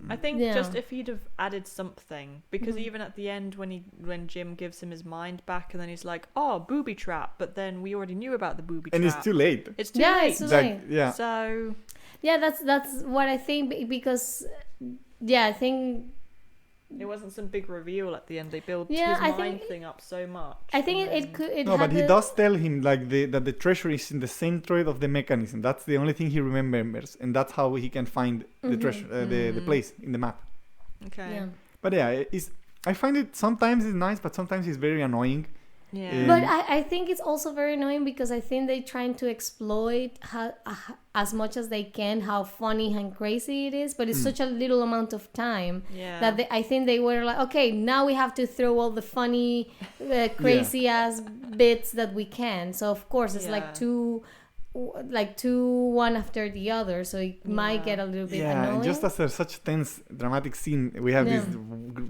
I think just if he'd have added something, because even at the end when Jim gives him his mind back and then he's like, "Oh, booby trap," but then we already knew about the booby and trap. it's too late. It's too late. It's too late. Yeah. So that's what I think because I think it wasn't some big reveal at the end. They built Yeah, his I mind think- thing up so much. I think and it could. It No, had but he the- does tell him like that the treasure is in the centroid of the mechanism. That's the only thing he remembers, and that's how he can find the treasure, the place in the map. Okay. Yeah. But yeah, I find it sometimes it's nice, but sometimes it's very annoying. Yeah. But I think it's also very annoying because I think they're trying to exploit as much as they can how funny and crazy it is, but it's such a little amount of time Yeah. that I think they were like, okay, now we have to throw all the funny, crazy ass bits that we can. So of course it's like two one after the other, so it might get a little bit Yeah, annoying. and just as such tense, dramatic scene, we have this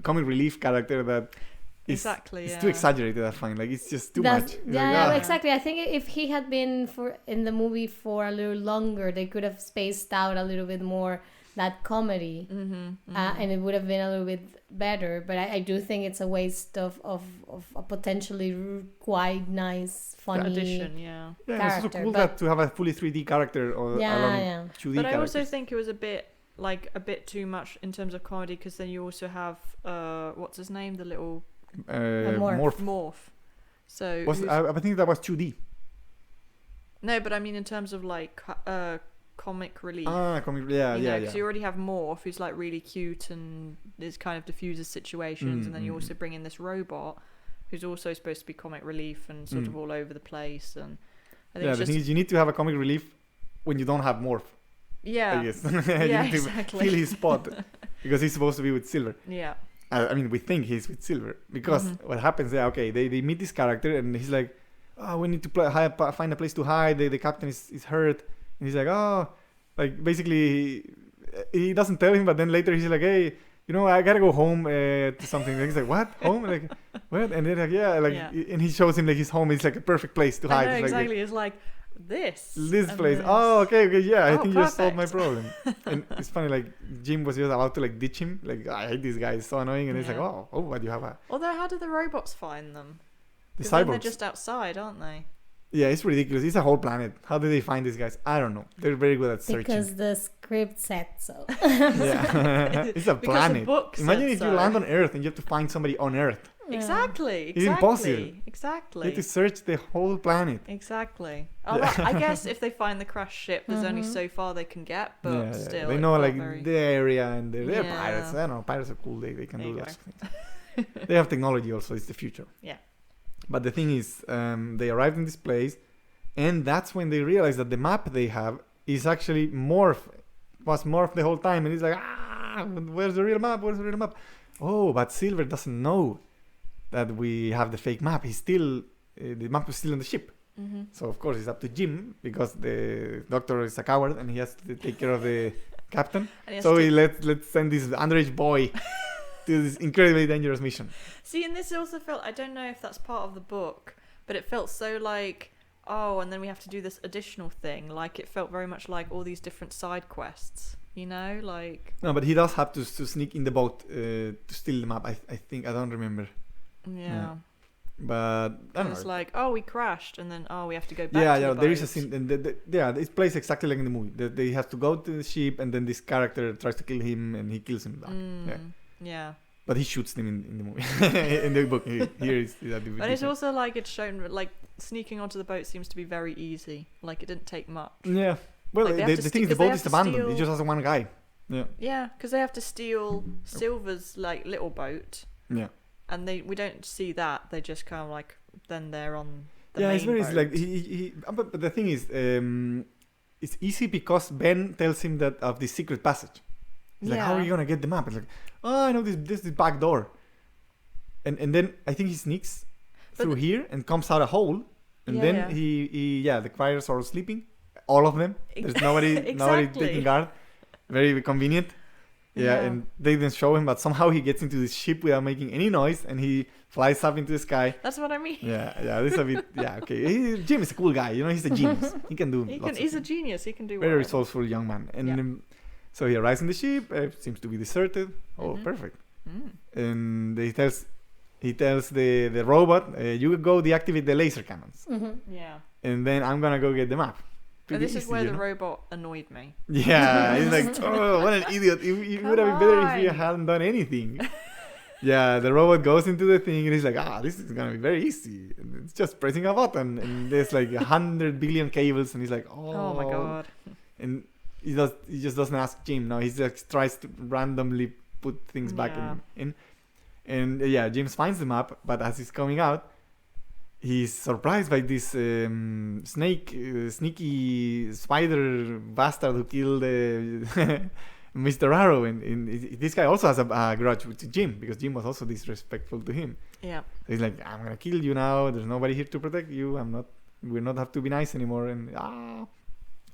comic relief character that Exactly. It's yeah. too exaggerated. I find like it's just too That's, much. It's yeah, like, yeah, ah. exactly. I think if he had been in the movie for a little longer, they could have spaced out a little bit more that comedy, and it would have been a little bit better. But I do think it's a waste of a potentially quite nice, funny Addition, yeah. Yeah, and it's also character, cool but- that to have a fully 3D character or Yeah, along yeah. 2D But I characters. also think it was a bit too much in terms of comedy, because then you also have what's his name, the little Morph. morph. So Was, I think that was 2D. no, but I mean in terms of like comic relief. Comic. Yeah, you know, yeah, because yeah. you already have Morph, who's like really cute and is kind of diffuses situations, and then you also bring in this robot, who's also supposed to be comic relief and sort of all over the place. And I think Yeah, it's the just thing is, you need to have a comic relief when you don't have Morph. yeah, I guess. yeah, you need to exactly. fill his spot because he's supposed to be with Silver. Yeah, I mean, we think he's with Silver because what happens? Yeah, okay, they meet this character and he's like, "Oh, we need to find a place to hide. The captain is hurt," and he's like, "Oh." Like basically, he doesn't tell him, but then later he's like, "Hey, you know, I gotta go home to something." And he's like, "What? Home? Like, what?" And then like, yeah, like, and he shows him like his home is like a perfect place to hide. I know, It's like, exactly. It's like this this and place. this. Oh, okay, yeah. I Oh, think you solved my perfect. problem. And it's funny, like Jim was just about to like ditch him. Like, I hate this guy. It's so annoying. And he's like, Yeah. oh, what do you have? Although, how do the robots find them? The 'Cause then they're cyborgs. just outside, aren't they? Yeah, it's ridiculous. It's a whole planet. How did they find these guys? I don't know. They're very good at searching. because the script said so. Yeah, it's a Because the planet. book said Imagine if so. you land on Earth and you have to find somebody on Earth. Exactly. It's impossible. You Exactly. have to search the whole planet. Exactly. Although, I guess if they find the crashed ship, there's only so far they can get, but Yeah, still. they it know felt like very- the area and they're Yeah. pirates. I don't know. Pirates are cool. They can There do you lots of things. They have technology also. It's the future. Yeah. But the thing is, they arrived in this place, and that's when they realize that the map they have is actually was Morph the whole time, and he's like, where's the real map? Where's the real map? Oh, but Silver doesn't know that we have the fake map. He's still the map is still on the ship. Mm-hmm. So of course it's up to Jim because the doctor is a coward and he has to take care of the captain. So let's send this underage boy to this incredibly dangerous mission. See, and this also felt, I don't know if that's part of the book, but it felt so like, oh, and then we have to do this additional thing. Like, it felt very much like all these different side quests, you know? Like, No, but he does have to sneak in the boat to steal the map. I think I don't remember, yeah. but I don't And it's know. like, oh, we crashed, and then, oh, we have to go back Yeah, to yeah. the There is a boat. scene, and it plays exactly like in the movie. They have to go to the ship, and then this character tries to kill him, and he kills him back. Yeah. Yeah. But he shoots them in the movie. In the book, here is that. But it's also like it's shown, like, sneaking onto the boat seems to be very easy. Like, it didn't take much. Yeah. Well, Like, they the have to thing is, the because they boat have is to abandoned. It steal- just has one guy. Yeah. Yeah, because they have to steal Silver's, like, little boat. Yeah. And we don't see that. They just kind of, like, then they're on the Yeah, main it's very boat. like but the thing is, it's easy because Ben tells him that of the secret passage. He's like, how are Yeah. you gonna get the map? It's like, oh, I know this back door. And then I think he sneaks But through here and comes out a hole, and Yeah, then yeah. he the criers are sleeping, all of them. There's nobody Exactly. taking guard. Very convenient. Yeah, Yeah. and they didn't show him, but somehow he gets into this ship without making any noise, and he flies up into the sky. That's what I mean. Yeah, this is a bit. Yeah, okay. Jim is a cool guy. You know, he's a genius. He can do. He's a genius. He can do very whatever. resourceful young man. And Yeah. so he arrives in the ship. Seems to be deserted. Oh, Mhm. perfect. Mm. And he tells the robot, you go deactivate the laser cannons, Yeah. and then I'm gonna go get the map. But Pretty this is easy, where you the know? robot annoyed me. Yeah, he's like, oh, what an idiot! It would have been better if you on. hadn't done anything. Yeah, the robot goes into the thing and he's like, this is gonna be very easy. And it's just pressing a button, and there's like 100 billion cables, and he's like, Oh my god. And he just doesn't ask Jim. No, he just tries to randomly put things back Yeah. in. And yeah, James finds the map, but as he's coming out, he's surprised by this sneaky spider bastard who killed Mr. Arrow. And this guy also has a grudge to Jim because Jim was also disrespectful to him. Yeah. So he's like, I'm gonna kill you now. There's nobody here to protect you. We're not have to be nice anymore. And in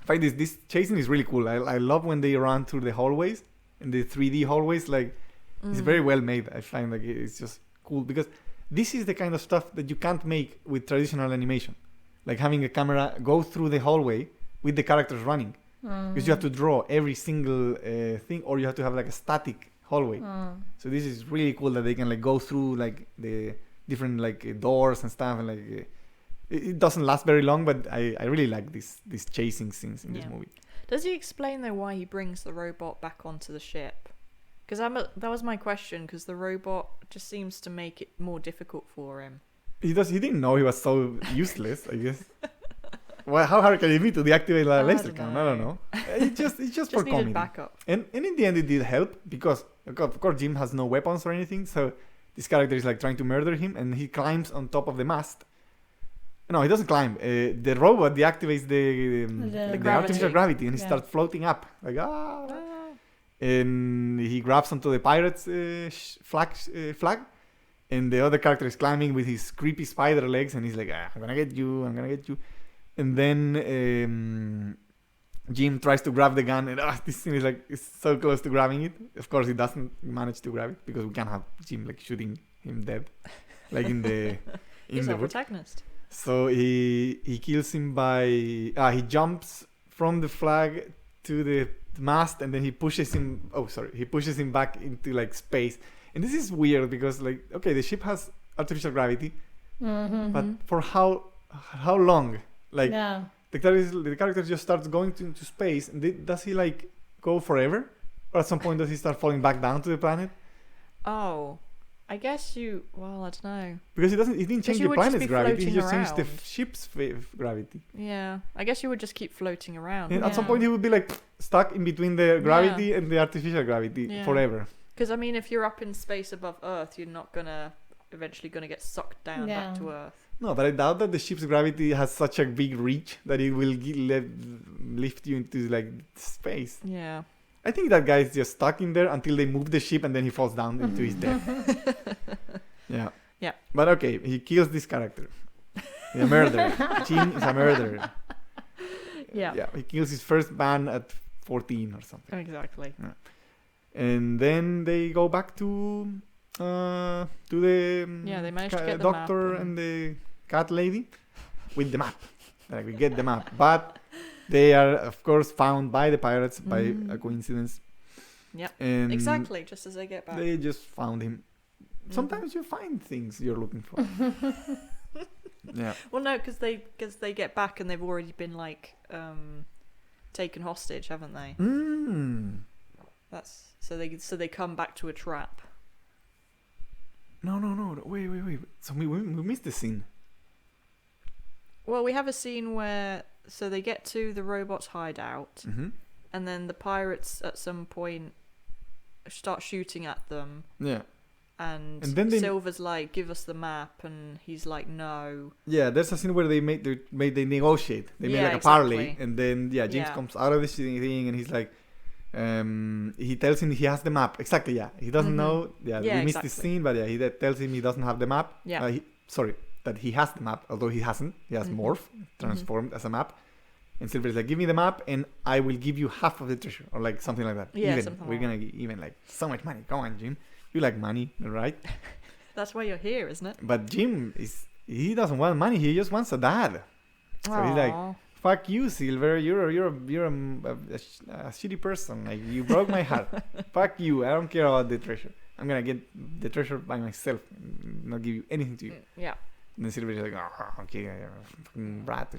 fact, this chasing is really cool. I love when they run through the hallways, in the 3D hallways. Like, it's very well made. I find like it's just cool because this is the kind of stuff that you can't make with traditional animation, like having a camera go through the hallway with the characters running, because you have to draw every single thing, or you have to have like a static hallway. So this is really cool that they can like go through like the different like doors and stuff, and like it doesn't last very long, but I really like these chasing scenes in this movie. Does he explain though why he brings the robot back onto the ship? Because that was my question. Because the robot just seems to make it more difficult for him. He didn't know he was so useless, I guess. Well, how hard can it be to deactivate a laser cannon? I don't know. It's just for comedy. Backup. And in the end, it did help because, of course, Jim has no weapons or anything. So this character is like trying to murder him, and he climbs on top of the mast. No, he doesn't climb. The robot deactivates the artificial gravity, and he starts floating up like and he grabs onto the pirate's flag, and the other character is climbing with his creepy spider legs, and he's like, I'm gonna get you. And then Jim tries to grab the gun, and this thing is like it's so close to grabbing it. Of course, he doesn't manage to grab it because we can't have Jim like shooting him dead, like in the He's our protagonist. So he kills him by he jumps from the flag to the mast, and then he pushes him. He pushes him back into like space. And this is weird because like the ship has artificial gravity, but for how long? Like the character just starts going into space, and does he like go forever, or at some point does he start falling back down to the planet? Oh, I guess I don't know. Because he didn't change the planet's gravity, he just changed the around. ship's gravity. Yeah, I guess you would just keep floating around. And at some point he would be like stuck in between the gravity and the artificial gravity forever. Because I mean, if you're up in space above Earth, you're not eventually gonna get sucked down back to Earth. No, but I doubt that the ship's gravity has such a big reach that it will lift you into like space. Yeah. I think that guy is just stuck in there until they move the ship, and then he falls down into his death. Yeah. Yeah. But okay, he kills this character. He's a murderer. Jim is a murderer. Yeah. Yeah. He kills his first man at 14 or something. Exactly. Yeah. And then they go back to the they managed to get the doctor map and the cat lady with the map. Like we get the map, but they are of course found by the pirates by a coincidence. Yep. And exactly. Just as they get back, they just found him. Sometimes you find things you're looking for. Yeah. Well, no, because they get back and they've already been like taken hostage, haven't they? That's so they come back to a trap. No. Wait. So we missed the scene. Well, we have a scene where they get to the robot's hideout, and then the pirates at some point start shooting at them. Yeah. And then Silver's like, "Give us the map," and he's like, "No." Yeah, there's a scene where they negotiate. They made like a parley, and then James comes out of the thing, and he's like, he tells him he has the map. Exactly. Yeah, he doesn't know. Yeah, we missed this scene, but he tells him he doesn't have the map. Yeah. That he has the map, although he hasn't. He has transformed as a map. And Silver is like, "Give me the map, and I will give you half of the treasure," or like something like that. Yeah, we're gonna even like so much money. Come on, Jim. You like money, right? That's why you're here, isn't it? But Jim he doesn't want money. He just wants a dad. So he's like, "Fuck you, Silver. You're a shitty person. Like you broke my heart. Fuck you. I don't care about the treasure. I'm gonna get the treasure by myself. And not give you anything to you." Yeah. And then Silver is like, "Oh, okay, brat."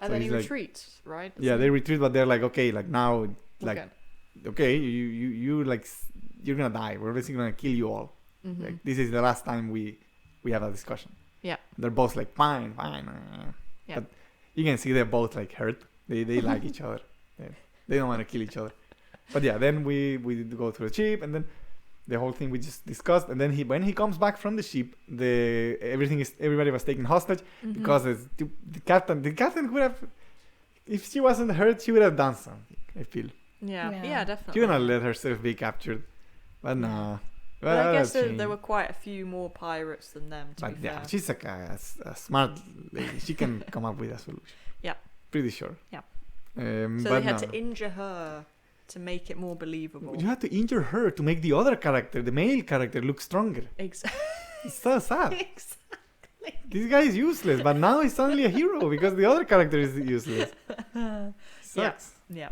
And then he retreats, right? Yeah, they retreat, but they're like, okay, like now, like, okay, you like, you're gonna die. We're basically gonna kill you all. Like this is the last time we have a discussion. Yeah. They're both like, fine. Yeah. But you can see they're both like hurt. They like each other. They don't want to kill each other. But yeah, then we go through the ship, and then the whole thing we just discussed, and then when he comes back from the ship, everybody was taken hostage because the captain would have, if she wasn't hurt, she would have done something. I feel. Yeah, definitely. She wouldn't let herself be captured, but nah. But I guess there were quite a few more pirates than them. To be fair. She's a smart lady. She can come up with a solution. Yeah. Pretty sure. Yeah. So they had to injure her to make it more believable. You had to injure her to make the other character, the male character, look stronger. Exactly. It's so sad. Exactly. This guy is useless, but now he's suddenly a hero because the other character is useless. Sucks. Yeah.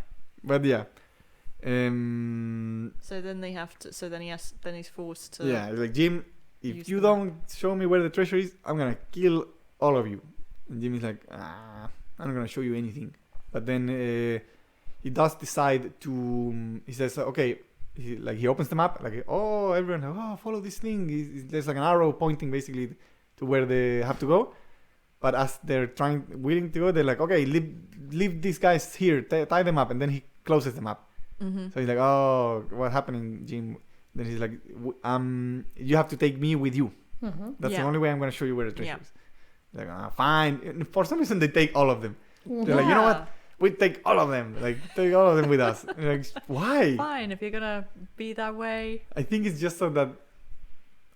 But yeah. So then they have to. So then he's forced to. Yeah, it's like, Jim, use if you the map. don't show me where the treasure is, I'm gonna kill all of you. And Jim is like, I'm not gonna show you anything. But then he does decide to. He says, okay. He opens the map, like, oh, everyone, follow this thing. There's like an arrow pointing basically to where they have to go. But as they're willing to go, they're like, okay, leave these guys here, tie them up, and then he closes the map. Mm-hmm. So he's like, oh, what's happening, Jim? Then he's like, you have to take me with you. That's the only way I'm gonna show you where the treasure is. Like, fine. And for some reason, they take all of them. They're like, you know what? We take all of them. Like, take all of them with us. And like, why? Fine, if you're gonna be that way. I think it's just so that,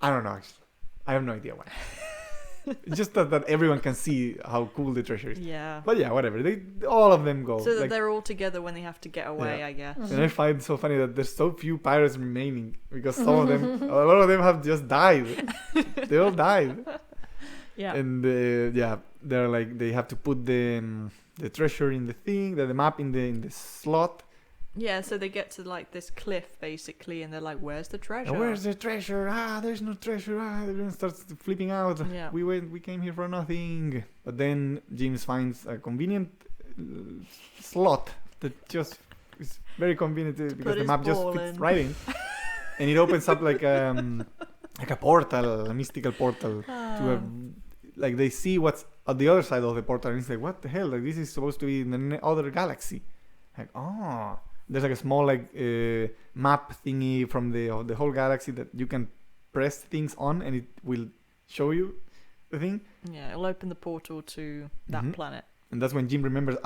I don't know. Actually, I have no idea why. It's just that everyone can see how cool the treasure is. Yeah. But yeah, whatever. All of them go. So that like, they're all together when they have to get away, Yeah. I guess. and I find it so funny that there's so few pirates remaining because some of them, a lot of them have just died. They all died. Yeah. And they're like, they have to put the treasure in the thing, the map in the slot. Yeah, so they get to like this cliff basically, and they're like, "Where's the treasure? Where's the treasure? There's no treasure. Everyone starts flipping out. Yeah. We came here for nothing. But then James finds a convenient slot that just is very convenient because the his map just ball fits in. right in, and it opens up like a portal, a mystical portal to a, like they see what's at the other side of the portal, and it's like, what the hell? Like, this is supposed to be in the other galaxy. Like, there's like a small like map thingy from the whole galaxy that you can press things on, and it will show you the thing. Yeah, it'll open the portal to that Mhm. planet. And that's when Jim remembers,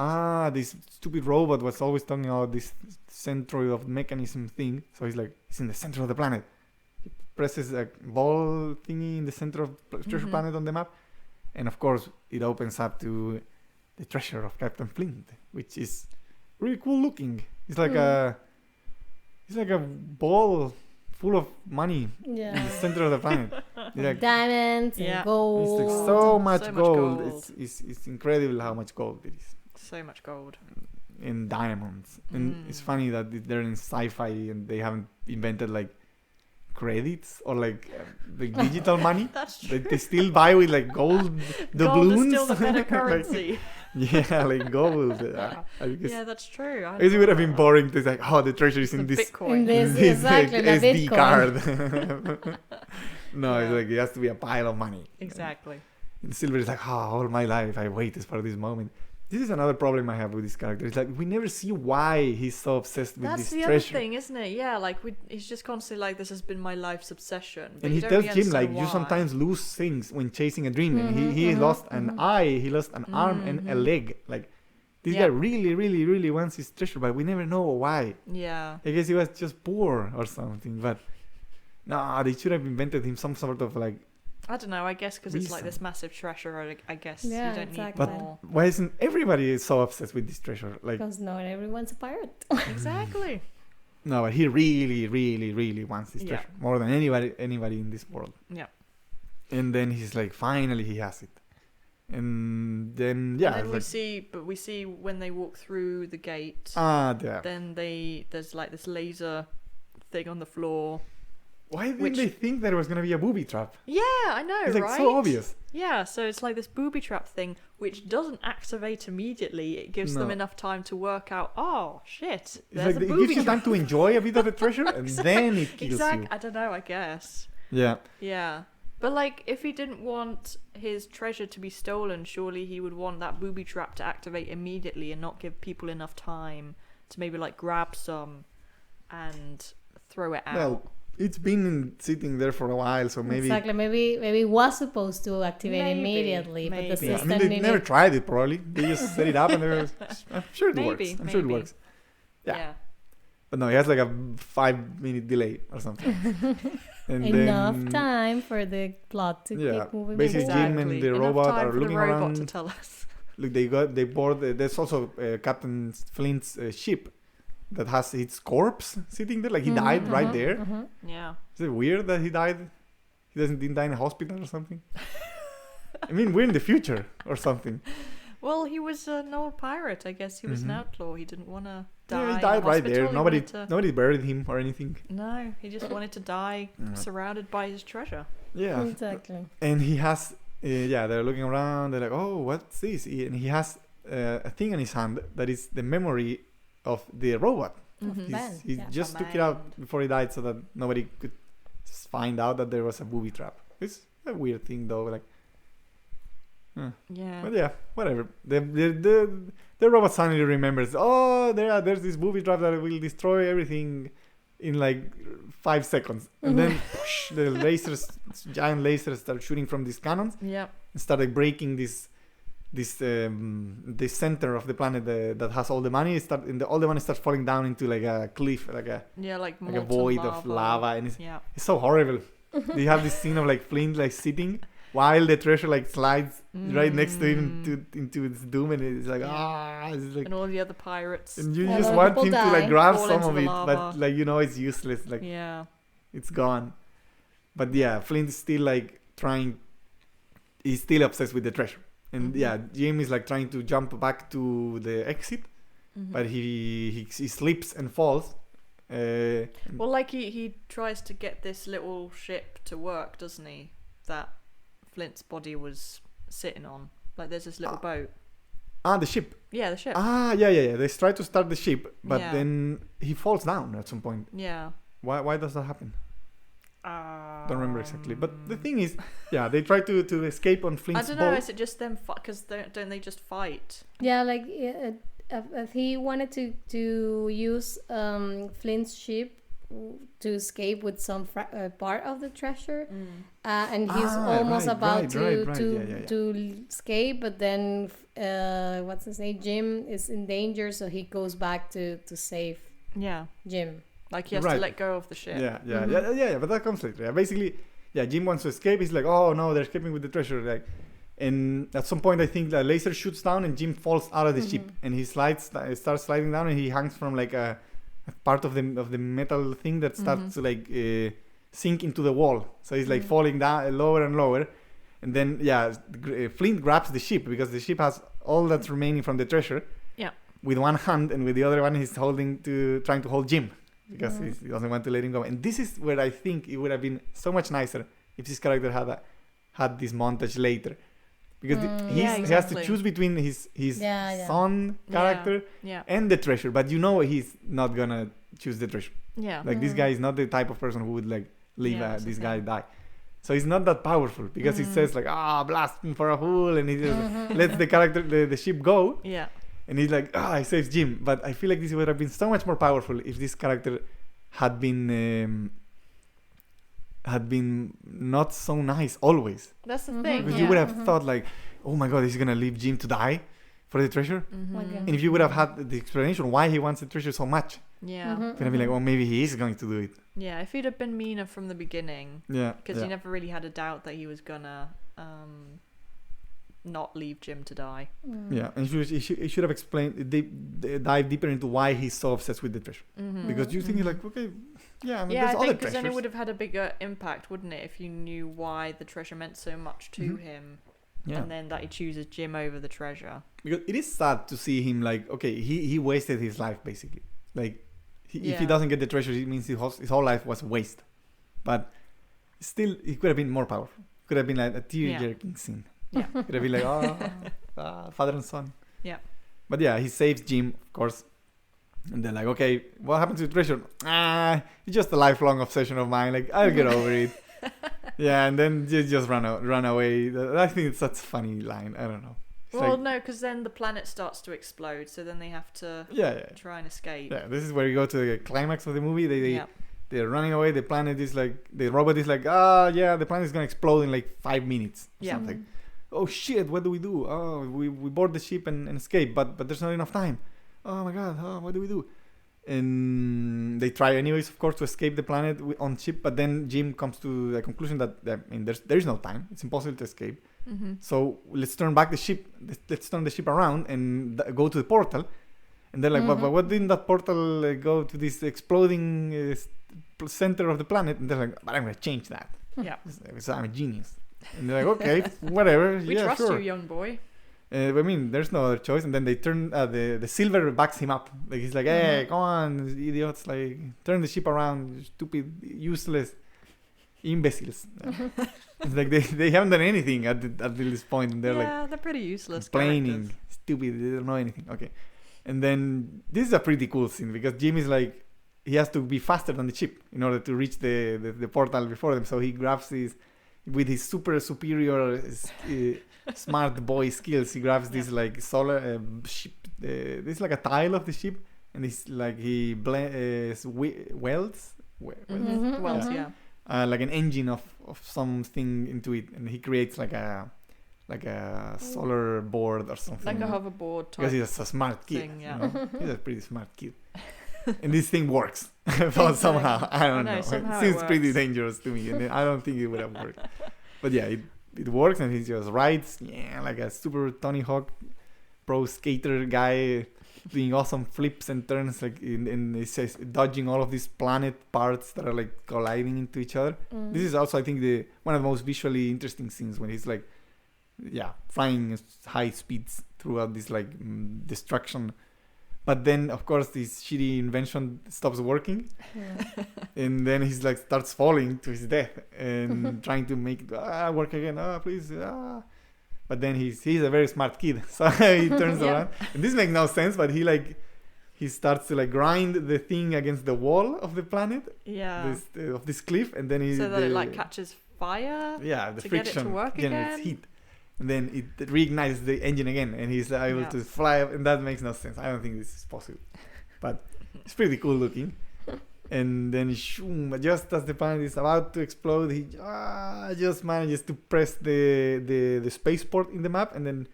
this stupid robot was always talking about this centroid of mechanism thing. So he's like, it's in the center of the planet. He presses a ball thingy in the center of treasure Mhm. planet on the map. And of course, it opens up to the treasure of Captain Flint, which is really cool looking. It's like a ball full of money in the Yeah. center of the planet. It's like, Diamonds Yeah. and gold. it's like so much So much gold. gold. It's incredible how much gold it is. So much gold. In diamonds. And it's funny that they're in sci-fi and they haven't invented like credits or like digital money. That's true. They still buy with like gold doubloons. Gold is still the better Like, currency. yeah, like gold. I guess Yeah, that's true. I it would have been thought boring to say, the treasure is about in that. this, The Bitcoin. In this- this exactly, the SD Bitcoin. card. No, it's Yeah. like it has to be a pile of money. Exactly. And Silver is like, all my life I waited for this moment. This is another problem I have with this character. It's like we never see why he's so obsessed with That's this the treasure. other thing, isn't it? Yeah, like he's just constantly like, this has been my life's obsession. But And you he don't tells really Jim like, understand you why. sometimes lose things when chasing a dream. And Mhm, he mhm, lost an mhm. eye, he lost an arm and a Mhm. leg. Like this Yeah. guy really, really, really wants his treasure, but we never know why. Yeah. I guess he was just poor or something. But no, they should have invented him some sort of like. I don't know. I guess because it's like Reason. this massive treasure. I guess Yeah, you don't exactly. need But more. why isn't everybody so obsessed with this treasure? Like Because not everyone's a pirate. Exactly. no, but he really, really, really wants this Yeah. treasure more than anybody in this world. Yeah. And then he's like, finally, he has it. And then yeah, And then it's like, we see when they walk through the gate. yeah. Then there's like this laser thing on the floor. Why didn't which- they think there was gonna be a booby trap? Yeah, I know, It's like right? so obvious. Yeah, so it's like this booby trap thing, which doesn't activate immediately. It gives them No. enough time to work out. Oh shit! It's There's like a it booby gives you time trap. to enjoy a bit of the treasure, and then it kills Exactly. you. I don't know. I guess. Yeah. Yeah. But like, if he didn't want his treasure to be stolen, surely he would want that booby trap to activate immediately and not give people enough time to maybe like grab some and throw it out. Well, it's been sitting there for a while, so maybe. Exactly. Maybe it was supposed to activate Maybe, immediately, but the maybe. Yeah, I system mean, they needed. never tried it. Probably they just set it up, and they were, I'm sure it Maybe, works. I'm sure it maybe. works. Yeah. But no, it has like a 5-minute delay or something. And Enough then, time for the plot to Yeah, keep moving. basically forward. Jim and Exactly. the Enough robot time are for looking the robot around. to tell us. Look, they board. There's also Captain Flint's ship that has its corpse sitting there, like he Mhm, died right mhm, there. mhm. Yeah. Is it weird that he died? He didn't die in a hospital or something. I mean, we're in the future or something. Well, he was an old pirate. I guess he was an outlaw. He didn't want to die. Yeah, he in a died right there. hospital. Nobody buried him or anything. No, he just wanted to die surrounded by his treasure. Yeah, Exactly. and he has. They're looking around. They're like, "Oh, what's this?" And he has a thing in his hand that is the memory of the robot. Mhm. Man, He yeah. just took it out before he died, so that nobody could find out that there was a booby trap. It's a weird thing, though. Like, Yeah. but yeah, whatever. The robot suddenly remembers. Oh, there's this booby trap that will destroy everything in like 5 seconds, and then the giant lasers start shooting from these cannons Yep. and start like breaking this center of the planet that has all the money. All the money starts falling down into like a cliff, like a Molten void of lava, and Yeah. it's so horrible. They have this scene of like Flint like sitting while the treasure like slides right next to him into its doom, and it's like it's like, And all the other pirates. and you A just lot of want people him to like die. grab Fall some into of the it, lava. but like it's useless. Like Yeah. it's gone. But yeah, Flint is still like trying. He's still obsessed with the treasure, and Jim is like trying to jump back to the exit, but he slips and falls. Well, like he tries to get this little ship to work, doesn't he? That Flint's body was sitting on. Like there's this little boat. The ship. Yeah, the ship. Yeah. They try to start the ship, but Yeah. then he falls down at some point. Yeah. Why does that happen? Don't remember exactly. But the thing is, they try to escape on I Flint's don't know. boat. Is it just them? Because don't they just fight? Yeah, like if he wanted to use Flint's ship to escape with some part of the treasure, and he's almost about to escape, but then what's his name? Jim is in danger, so he goes back to save Yeah. Jim. Like he has to let go of the ship. Yeah, but that comes later. Yeah, basically, Jim wants to escape. He's like, oh no, they're escaping with the treasure. Like, and at some point, I think the laser shoots down and Jim falls out of the ship, and he starts sliding down, and he hangs from like a part of the metal thing that starts to like sink into the wall. So he's like falling down lower and lower, and then Flint grabs the ship because the ship has all that's remaining from the treasure. Yeah. With one hand, and with the other one, he's trying to hold Jim. Because he doesn't want to let him go. And this is where I think it would have been so much nicer if this character had this montage later. Because he has to choose between his son character and the treasure. But he's not going to choose the treasure. Yeah. Like this guy is not the type of person who would like leave this guy die. So he's not that powerful because he says like, blast me for a fool. And he just lets the ship go. Yeah. And he's like, he saves Jim. But I feel like this would have been so much more powerful if this character had been not so nice always. That's the thing. Because you would have thought like, oh my god, is he gonna leave Jim to die for the treasure? And if you would have had the explanation why he wants the treasure so much, then I'd be like, maybe he is going to do it. Yeah, if he'd have been meaner from the beginning. Yeah. Because you never really had a doubt that he was gonna not leave Jim to die. Yeah, and he should have explained, dive deeper into why he's so obsessed with the treasure. Because you think you're like, okay, I think because then it would have had a bigger impact, wouldn't it, if you knew why the treasure meant so much to him, and then that he chooses Jim over the treasure. Because it is sad to see him like, okay, he wasted his life basically. Like, if he doesn't get the treasure, it means his whole life was a waste. But still, it could have been more powerful. Could have been like a tear-jerking scene. Yeah. Could have been like, father and son. Yeah. But he saves Jim, of course. And they're like, okay, what happened to the treasure? It's just a lifelong obsession of mine. Like, I'll get over it. And then you just run away. I think it's such a funny line. I don't know. It's no, because then the planet starts to explode. So then they have to try and escape. Yeah, this is where you go to the climax of the movie. They're running away. The planet is like, the robot is like, the planet is going to explode in like 5 minutes. Or something. Oh shit, what do we do? Oh, we board the ship and escape, but there's not enough time. Oh my god, what do we do? And they try anyways, of course, to escape the planet on ship, but then Jim comes to the conclusion that there is no time. It's impossible to escape. So let's turn back the ship. Let's turn the ship around and go to the portal. And they're like, but what didn't that portal go to this exploding center of the planet? And they're like, but I'm going to change that. Yeah. So I'm a genius. And they're like, okay, whatever. We yeah, trust sure. you, young boy. I mean, there's no other choice. And then they turn the silver backs him up. Like he's like, hey, come on, idiots! Like turn the ship around, you stupid, useless imbeciles. It's like they haven't done anything at this point, and they're like they're pretty useless. complaining, characters. stupid. They don't know anything. Okay, and then this is a pretty cool scene because Jim is like he has to be faster than the ship in order to reach the portal before them. So he grabs his with his super superior smart boy skills. He grabs this like solar ship. This is like a tile of the ship, and it's like he welds. Wells, yeah. Like an engine of something into it, and he creates like a solar board or something. Like a hoverboard type because he's a smart kid. thing, yeah. You know? He's a pretty smart kid, and this thing works. But somehow I don't know. It somehow seems it pretty works. dangerous to me, and I don't think it would have worked. But yeah, it works, and he just rides, like a super Tony Hawk pro skater guy, doing awesome flips and turns, like and it says dodging all of these planet parts that are like colliding into each other. This is also, I think, the one of the most visually interesting scenes when he's like, flying high speeds throughout this like destruction. But then, of course, this shitty invention stops working, and then he's like starts falling to his death and trying to make it work again. Please. But then he's a very smart kid, so he turns around. And this makes no sense, but he starts to like grind the thing against the wall of the planet, of this cliff, and then so that it like catches fire. Yeah, the to friction get it to work generates again. heat, and then it reignites the engine again, and he's able to fly up, and that makes no sense. I don't think this is possible, but it's pretty cool looking. And then shoom, just as the planet is about to explode, he just manages to press the spaceport in the map, and then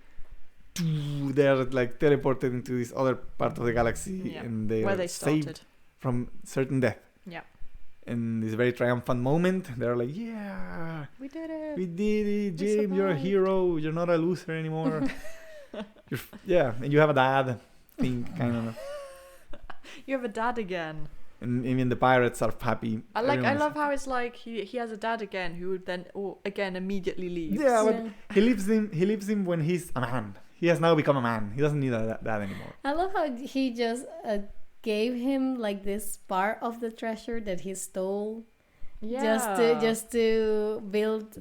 they're like teleported into this other part of the galaxy, and they where are they saved started from certain death. Yeah. And this very triumphant moment, they're like, yeah, we did it, we did it, Jim, you're a hero, you're not a loser anymore. And you have a dad thing, kind of. You have a dad again. And even the pirates are happy. I love how it's like he has a dad again who would then again immediately leaves. Yeah, but he leaves him when he's a man. He has now become a man. He doesn't need that anymore. I love how he just gave him like this part of the treasure that he stole. Just to build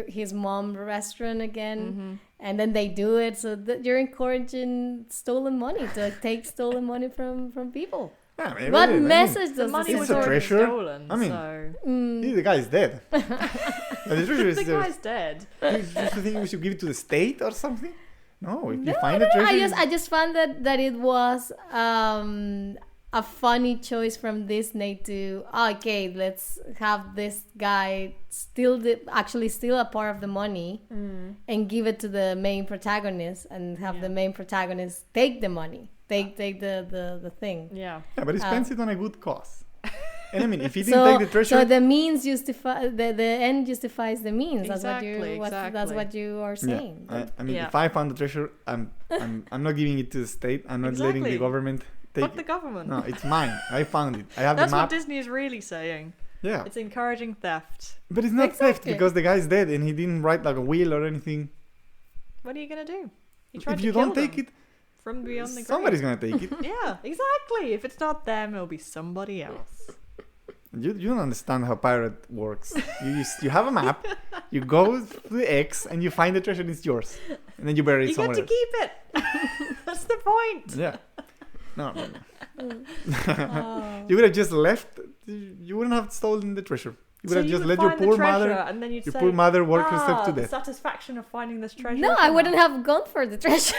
his mom's restaurant again, and then they do it. So you're encouraging stolen money to take stolen money from people. Yeah, I mean, What message does the money this was a already treasure. stolen? I mean, so the guy is dead. The treasure is the guy's dead. You think we should give it to the state or something? No, if you find a treasure. I just found that it was a funny choice from Disney to let's have this guy steal a part of the money and give it to the main protagonist, and have the main protagonist take the money, take the thing. Yeah, but he spends it on a good cause. And I mean, if he didn't take the treasure, so the means justify the end justifies the means. Exactly. That's what you are saying. I mean, if I found the treasure, I'm not giving it to the state. I'm not letting the government take fuck the government. No, it's mine. I found it. I have That's the map. what Disney is really saying. Yeah, it's encouraging theft. But it's not theft because the guy's dead and he didn't write like a will or anything. What are you gonna do? If you don't take it from beyond the grave, somebody's gonna take it. Yeah, exactly. If it's not them, it'll be somebody else. You don't understand how pirate works. You have a map, you go to the X, and you find the treasure, and it's yours, and then you bury it somewhere. You get to keep it. That's the point. Yeah. No. You would have just left. You wouldn't have stolen the treasure. You would have just let your poor mother, and then you'd say, poor mother work herself to the death. satisfaction of finding this treasure. No, I wouldn't have gone for the treasure.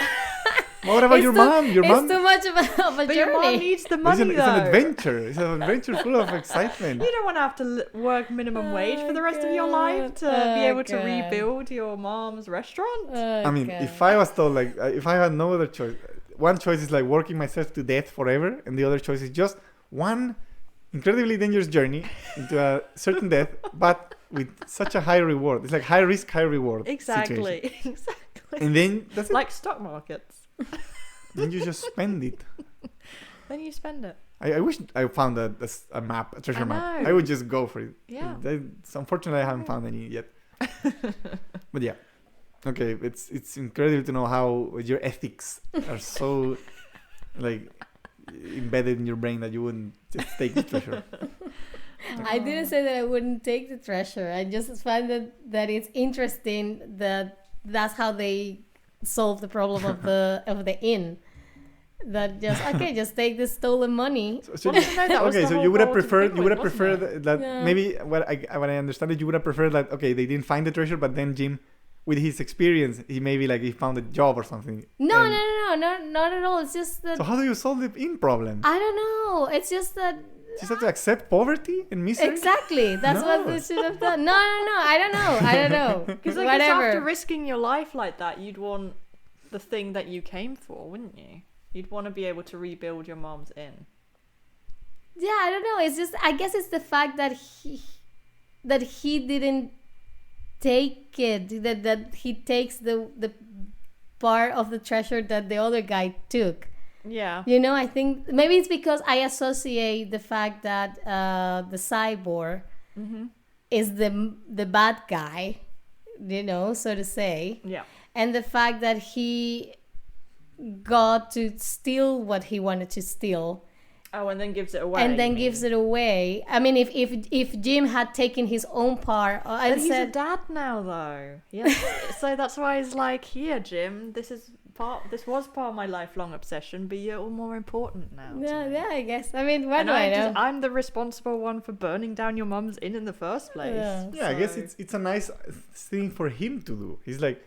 What about your mom? Your mom. It's too much of a but journey. Your mom needs the money, it's an adventure. It's an adventure full of excitement. You don't want to have to work minimum wage for the rest of your life to be able to rebuild your mom's restaurant. I mean, if I was told, like, if I had no other choice, one choice is like working myself to death forever, and the other choice is just one incredibly dangerous journey into a certain death, but with such a high reward. It's like high risk, high reward. Exactly. Situation. Exactly. And then that's it. Like stock markets. Then you just spend it. Then you spend it. I wish I found a map, a treasure map. know. I would just go for it. Yeah. Unfortunately, I haven't found any yet. But yeah. Okay, it's incredible to know how your ethics are so like embedded in your brain that you wouldn't just take the treasure. I didn't say that I wouldn't take the treasure. I just find that it's interesting that that's how they solve the problem of the inn. That just take the stolen money. So you would have preferred that Yeah. maybe what I understand it, you would have preferred that they didn't find the treasure, but then Jim, with his experience, he maybe he found a job or something. No, and not at all. It's just that So how do you solve the inn problem? I don't know. It's just that You just have to accept poverty and misery. exactly. That's No. what they should have done. No. I don't know. Because I guess after risking your life like that, you'd want the thing that you came for, wouldn't you? You'd want to be able to rebuild your mom's inn. Yeah, I don't know. It's just I guess it's the fact that he didn't take it. That he takes the part of the treasure that the other guy took. Yeah. I think maybe it's because I associate the fact that the cyborg is the bad guy, so to say. Yeah. And the fact that he got to steal what he wanted to steal. Oh, and then gives it away. And then gives it away. I mean, if Jim had taken his own part and But he's said, a dad now, though. Yeah. So that's why he's like, here, Jim. This was part of my lifelong obsession, but you're all more important now. yeah, I guess. I mean, what And do I know? I'm the responsible one for burning down your mum's inn in the first place. Yeah. I guess it's a nice thing for him to do. He's like,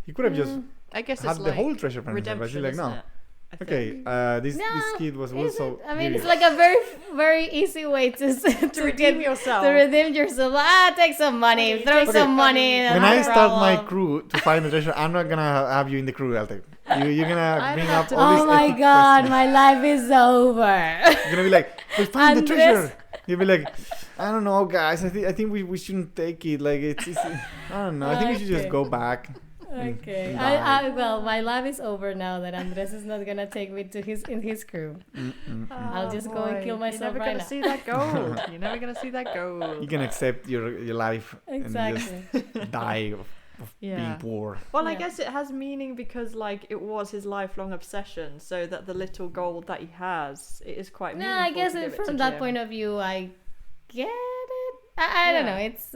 he could have just I guess had it's the like whole treasure from himself, but he's redemption, like, isn't no. it? I Okay, think. this kid was also. I mean, here it's he like a very, very easy way to redeem yourself. To redeem yourself. Take some money, throw Okay. some money. When no I start my problem. crew to find the treasure, I'm not gonna have you in the crew. I'll take you're gonna I bring don't have up to- all these. Oh my ethic god, questions. my life is over. You're gonna be like, we found the Andres. treasure. You'll be like, I don't know, guys. I think we shouldn't take it. Like it's I don't know. I think we should just Okay. go back. Okay. Die. Well, my life is over now that Andres is not gonna take me to his crew. I'll just go and kill myself You're never right gonna now. see that goal. You're never gonna see that goal. You can accept your life Exactly. and just die of being poor. Well, I Yeah. guess it has meaning because, like, it was his lifelong obsession. So that the little gold that he has, it is quite. No, I guess from that point of view, I get it. I don't know. It's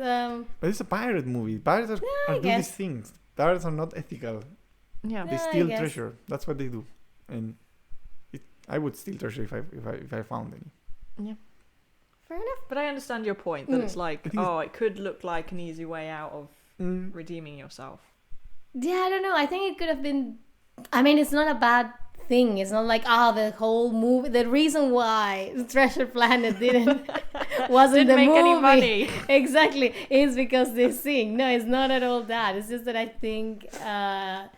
But it's a pirate movie. Pirates I are do guess. these things. Pirates are not ethical. Yeah. They Yeah, I steal guess. treasure. That's what they do. And I would steal treasure if I found any. fair enough. But I understand your point that it's like, I think it could look like an easy way out of redeeming yourself. Yeah, I don't know. I think it could have been. I mean, it's not a bad thing. It's not like the whole movie. The reason why Treasure Planet wasn't the Didn't make movie any money. exactly is because they sing. No, it's not at all that. It's just that I think there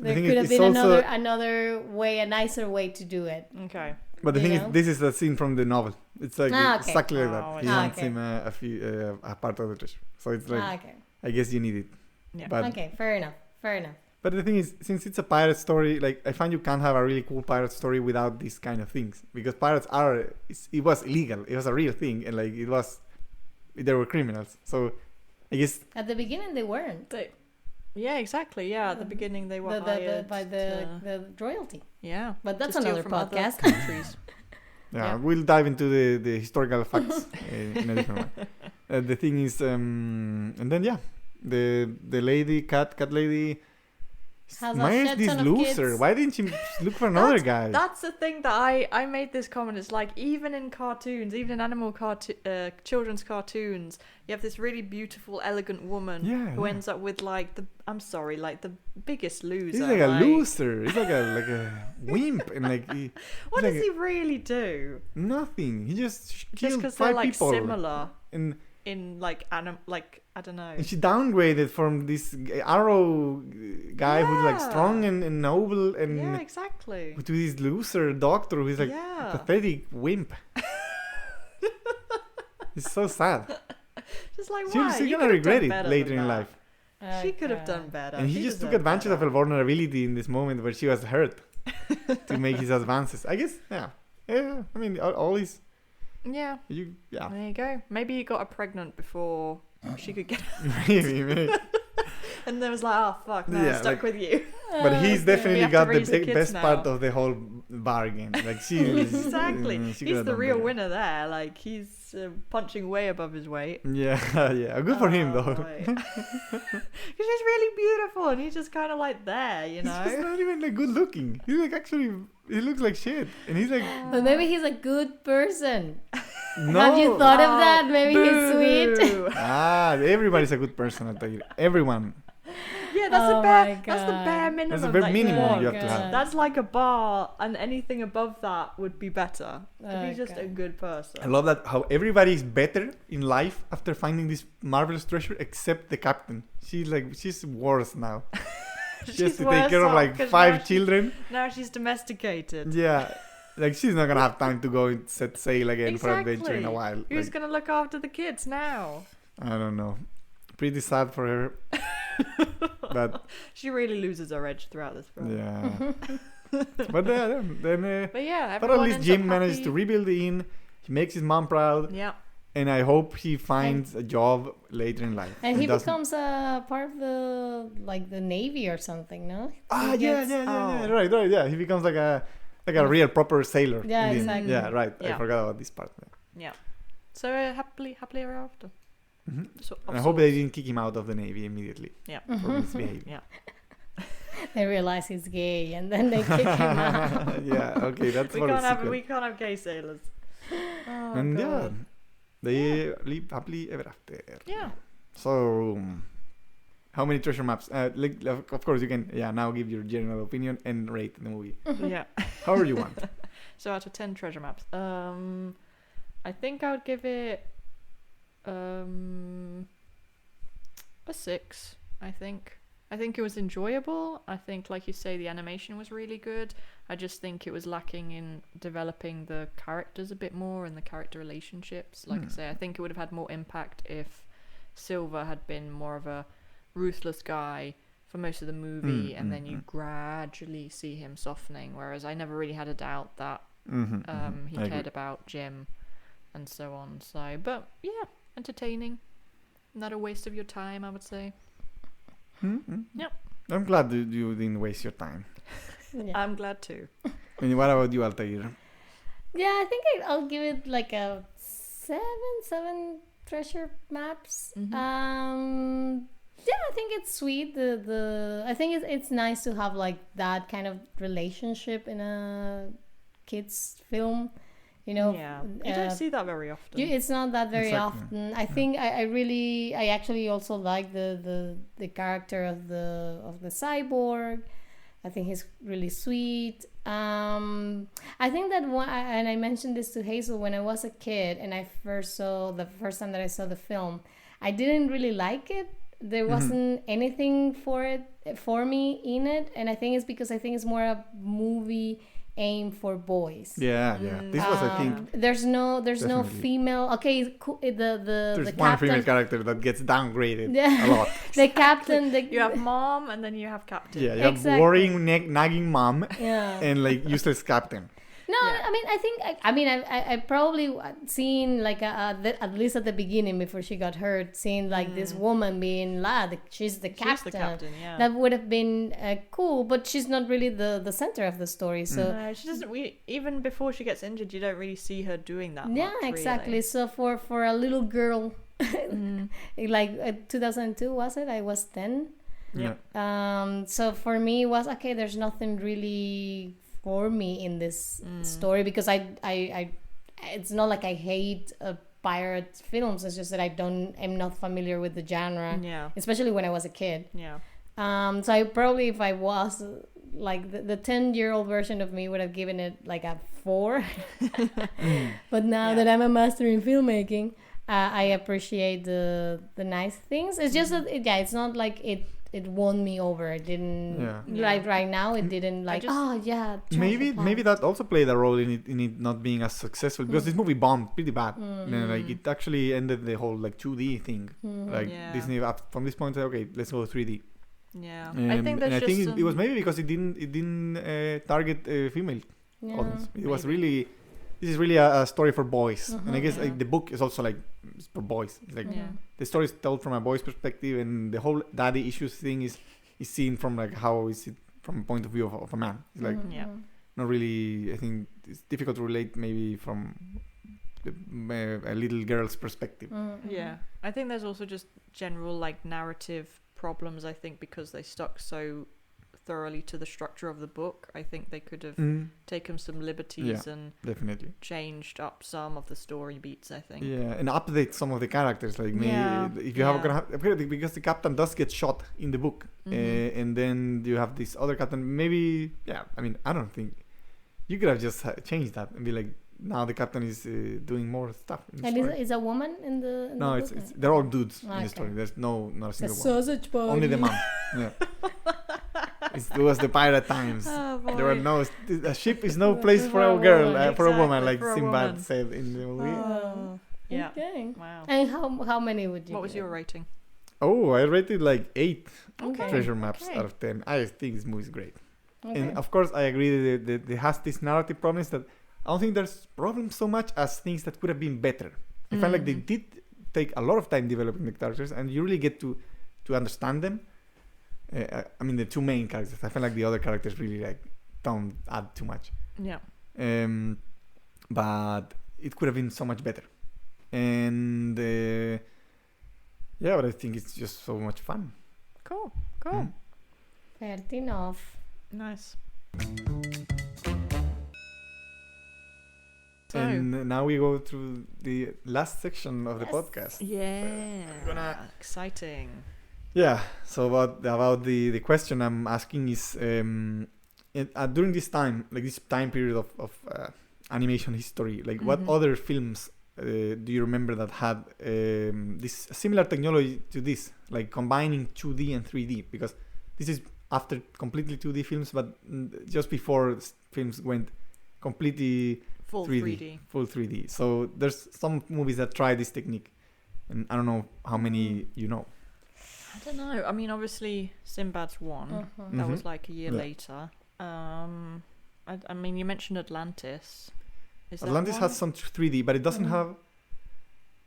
thing could is, have it's been also- another way, a nicer way to do it. Okay. But the You thing know? is, this is a scene from the novel. It's like Ah, okay. exactly like Oh, that. I He see. hands Okay. him a part of the treasure. So it's like, Okay. I guess you need it. Yeah. But Okay. Fair enough. But the thing is, since it's a pirate story, like I find you can't have a really cool pirate story without these kind of things, because pirates it was illegal. It was a real thing, and like they were criminals. So I guess At the beginning, they weren't. Yeah, exactly. Yeah, at the beginning they were hired By the royalty. yeah. But that's to steal another from other podcast. countries. yeah, we'll dive into the historical facts in a different way. The thing is, and then the lady cat lady. Has a Where's shit this ton of loser? kids. Why didn't she look for another guy? That's the thing that I made this comment. It's like even in cartoons, even in children's cartoons, you have this really beautiful, elegant woman who ends up with like the biggest loser. He's like a loser. He's like a wimp, and like What like does he really do? nothing. He just Just killed because they're 5 like people. similar And like I don't know. she downgraded from this arrow guy who's like Yeah. strong and noble, and Yeah, exactly. to this loser doctor who's like Yeah. pathetic wimp. It's so sad. Just like She's why? You gonna could have regret done it better later than in that. life. She could have done better. And he She just took deserved advantage of better. her vulnerability in this moment where she was hurt to make his advances. I guess, yeah. Yeah, I mean, all is Yeah. yeah. There you go. Maybe he got her pregnant before she could get. maybe. And then was like, oh fuck, no, Yeah, I'm stuck with you. But he's We definitely have to got the raise the kids best now. part of the whole bargain. Like she Exactly. she He's could've the done real better. winner there. Like he's punching way above his weight. Yeah, yeah. Good for him though. Because he's really beautiful, and he's just kind of like there, you He's just know. not even like good looking. He's like actually he looks like shit, and he's like But maybe he's a good person. no. Have you thought of that? Maybe he's sweet. Boo. Everybody's a good person. I'll tell you. Everyone. Yeah, that's Oh the bare. my That's the bare God. minimum. That's the bare that minimum want. you have to have. That's like a bar, and anything above that would be better. If he's just a Okay. good person. I love that how everybody is better in life after finding this marvelous treasure, except the captain. She's worse now. She has She's to take worse care of off, like 'cause 5 now she- children. Now she's domesticated. Yeah, like she's not gonna have time to go and set sail again for adventure in a Exactly. while. Who's Like, gonna look after the kids now? I don't know. Pretty sad for her. But She really loses her edge throughout this film. yeah. But then But yeah, but at everyone least ends Jim up managed happy. to rebuild the inn. He makes his mom proud, Yeah. and I hope he finds a job later in life. And he doesn't- becomes a part of the Navy or something, no? Ah, He yeah, gets- yeah, Oh. right, yeah. He becomes like a real proper sailor. Yeah, in the end. exactly. Yeah, right. I Yeah. forgot about this part. Yeah. So happily ever after. Mhm. So, And I hope they didn't kick him out of the navy immediately Yeah. for misbehaving. Yeah. They realize he's gay and then they kick him out. Yeah, okay, that's We for can't the have sequel. we can't have gay sailors. Oh, And yeah, God. they live happily ever after. Yeah. So, how many treasure maps? Of course, you can now give your general opinion and rate the movie Yeah. however you want. So out of 10 treasure maps, I think I would give it a 6. I think it was enjoyable. I think, like you say, the animation was really good. I just think it was lacking in developing the characters a bit more and the character relationships. Like I say, I think it would have had more impact if Silver had been more of a ruthless guy for most of the movie, and then you gradually see him softening. Whereas I never really had a doubt that he I cared agree. about Jim and so on. So, but yeah, entertaining. Not a waste of your time, I would say. Yep. I'm glad you didn't waste your time. Yeah. I'm glad too. And what about you, Altair? Yeah, I think I'll give it like a 7 treasure maps. Yeah, I think it's sweet. I think it's nice to have like that kind of relationship in a kids film. You know, Yeah, you don't see that very often. it's not that very Exactly. often. I think I actually also like the character of the cyborg. I think he's really sweet. I think that and I mentioned this to Hazel when I was a kid and the first time that I saw the film, I didn't really like it. There wasn't anything for me in it, and I think it's because I think it's more a movie aimed for boys. Yeah. This was, I think, There's no Definitely. female. Okay, the there's the one female captain. character that gets downgraded Yeah. a lot. The captain. You have mom, and then you have captain. Yeah, you have Exactly. worrying, nagging mom Yeah. and like useless captain. No, Yeah. I mean, I think, I probably seen like at least at the beginning before she got hurt, seeing like this woman being she's the captain. She's the captain, yeah. That would have been cool, but she's not really the center of the story. So No, she doesn't. Even before she gets injured, you don't really see her doing that. yeah, much, exactly. Really. So for a little girl, like 2002 was it? I was 10. Yeah. So for me, it was okay. There's nothing really for me in this story because I it's not like I hate pirate films. It's just that I'm not familiar with the genre, Yeah. especially when I was a kid. Yeah. So I probably, if I was like the 10-year-old version of me, would have given it like a 4. But now Yeah. that I'm a master in filmmaking, I appreciate the nice things. It's just that it's not like it won me over. It didn't like right now. It didn't like Maybe that also played a role in it not being as successful because this movie bombed pretty bad. And, like it actually ended the whole like 2D thing. Like Yeah. Disney from this point said, okay, let's go 3D. Yeah. I think that's and I just think it was maybe because it didn't target a female Yeah. audience. It was Maybe. really this is really a story for boys, Mhm. and I guess Yeah. like, the book is also like it's for boys. It's like Yeah. the story is told from a boy's perspective, and the whole daddy issues thing is seen from like how is it from a point of view of a man. It's like Mhm, Yeah. mhm. not really. I think it's difficult to relate maybe from a little girl's perspective. Mhm, mhm. Yeah, I think there's also just general like narrative problems. I think because they stuck so thoroughly to the structure of the book, I think they could have taken some liberties and Definitely. changed up some of the story beats. I think. Yeah, and update some of the characters. Like maybe Yeah, if you have yeah. because the captain does get shot in the book, Mhm. and then you have this other captain. Maybe I mean I don't think you could have just changed that and be like now the captain is doing more stuff. In the And story. is a woman in the in No, the it's book? they're all dudes in Okay. the story. There's not a The single one. sausage party. Only the mom. Yeah. It was the pirate times. Oh, boy. There were no a ship is no place for For a a girl, woman, for a woman, exactly, like for a Sinbad woman. said in the movie. Oh, yeah. Okay. Wow. And how many would you? What was give your it? rating? Oh, I rated like 8 Okay. treasure maps okay. out of 10. I think this movie is great. Okay. And of course, I agree that it has this narrative problems that I don't think there's problems so much as things that could have been better. I felt like they Mm. did take a lot of time developing the characters, and you really get to understand them. I mean, the two main characters. I feel like the other characters really like don't add too much. Yeah. But it could have been so much better. And yeah, but I think it's just so much fun. Cool. Cool. Mm. Fair enough. Nice. So. And now we go through the last section of the Yes. podcast. Yeah. Gonna- Exciting. Yeah. So about the question I'm asking is during this time, like this time period of animation history, like what Mhm. other films do you remember that had this similar technology to this, like combining 2D and 3D? Because this is after completely 2D films, but just before films went completely Full 3D. 3D. full 3D. So there's some movies that try this technique, and I don't know how many you know. I don't know. I mean, obviously, Sinbad's one. Mhm. That Mhm. was like a year Yeah. later. I mean, you mentioned Atlantis. Is that Atlantis one? has some 3D, but it doesn't Mhm. have.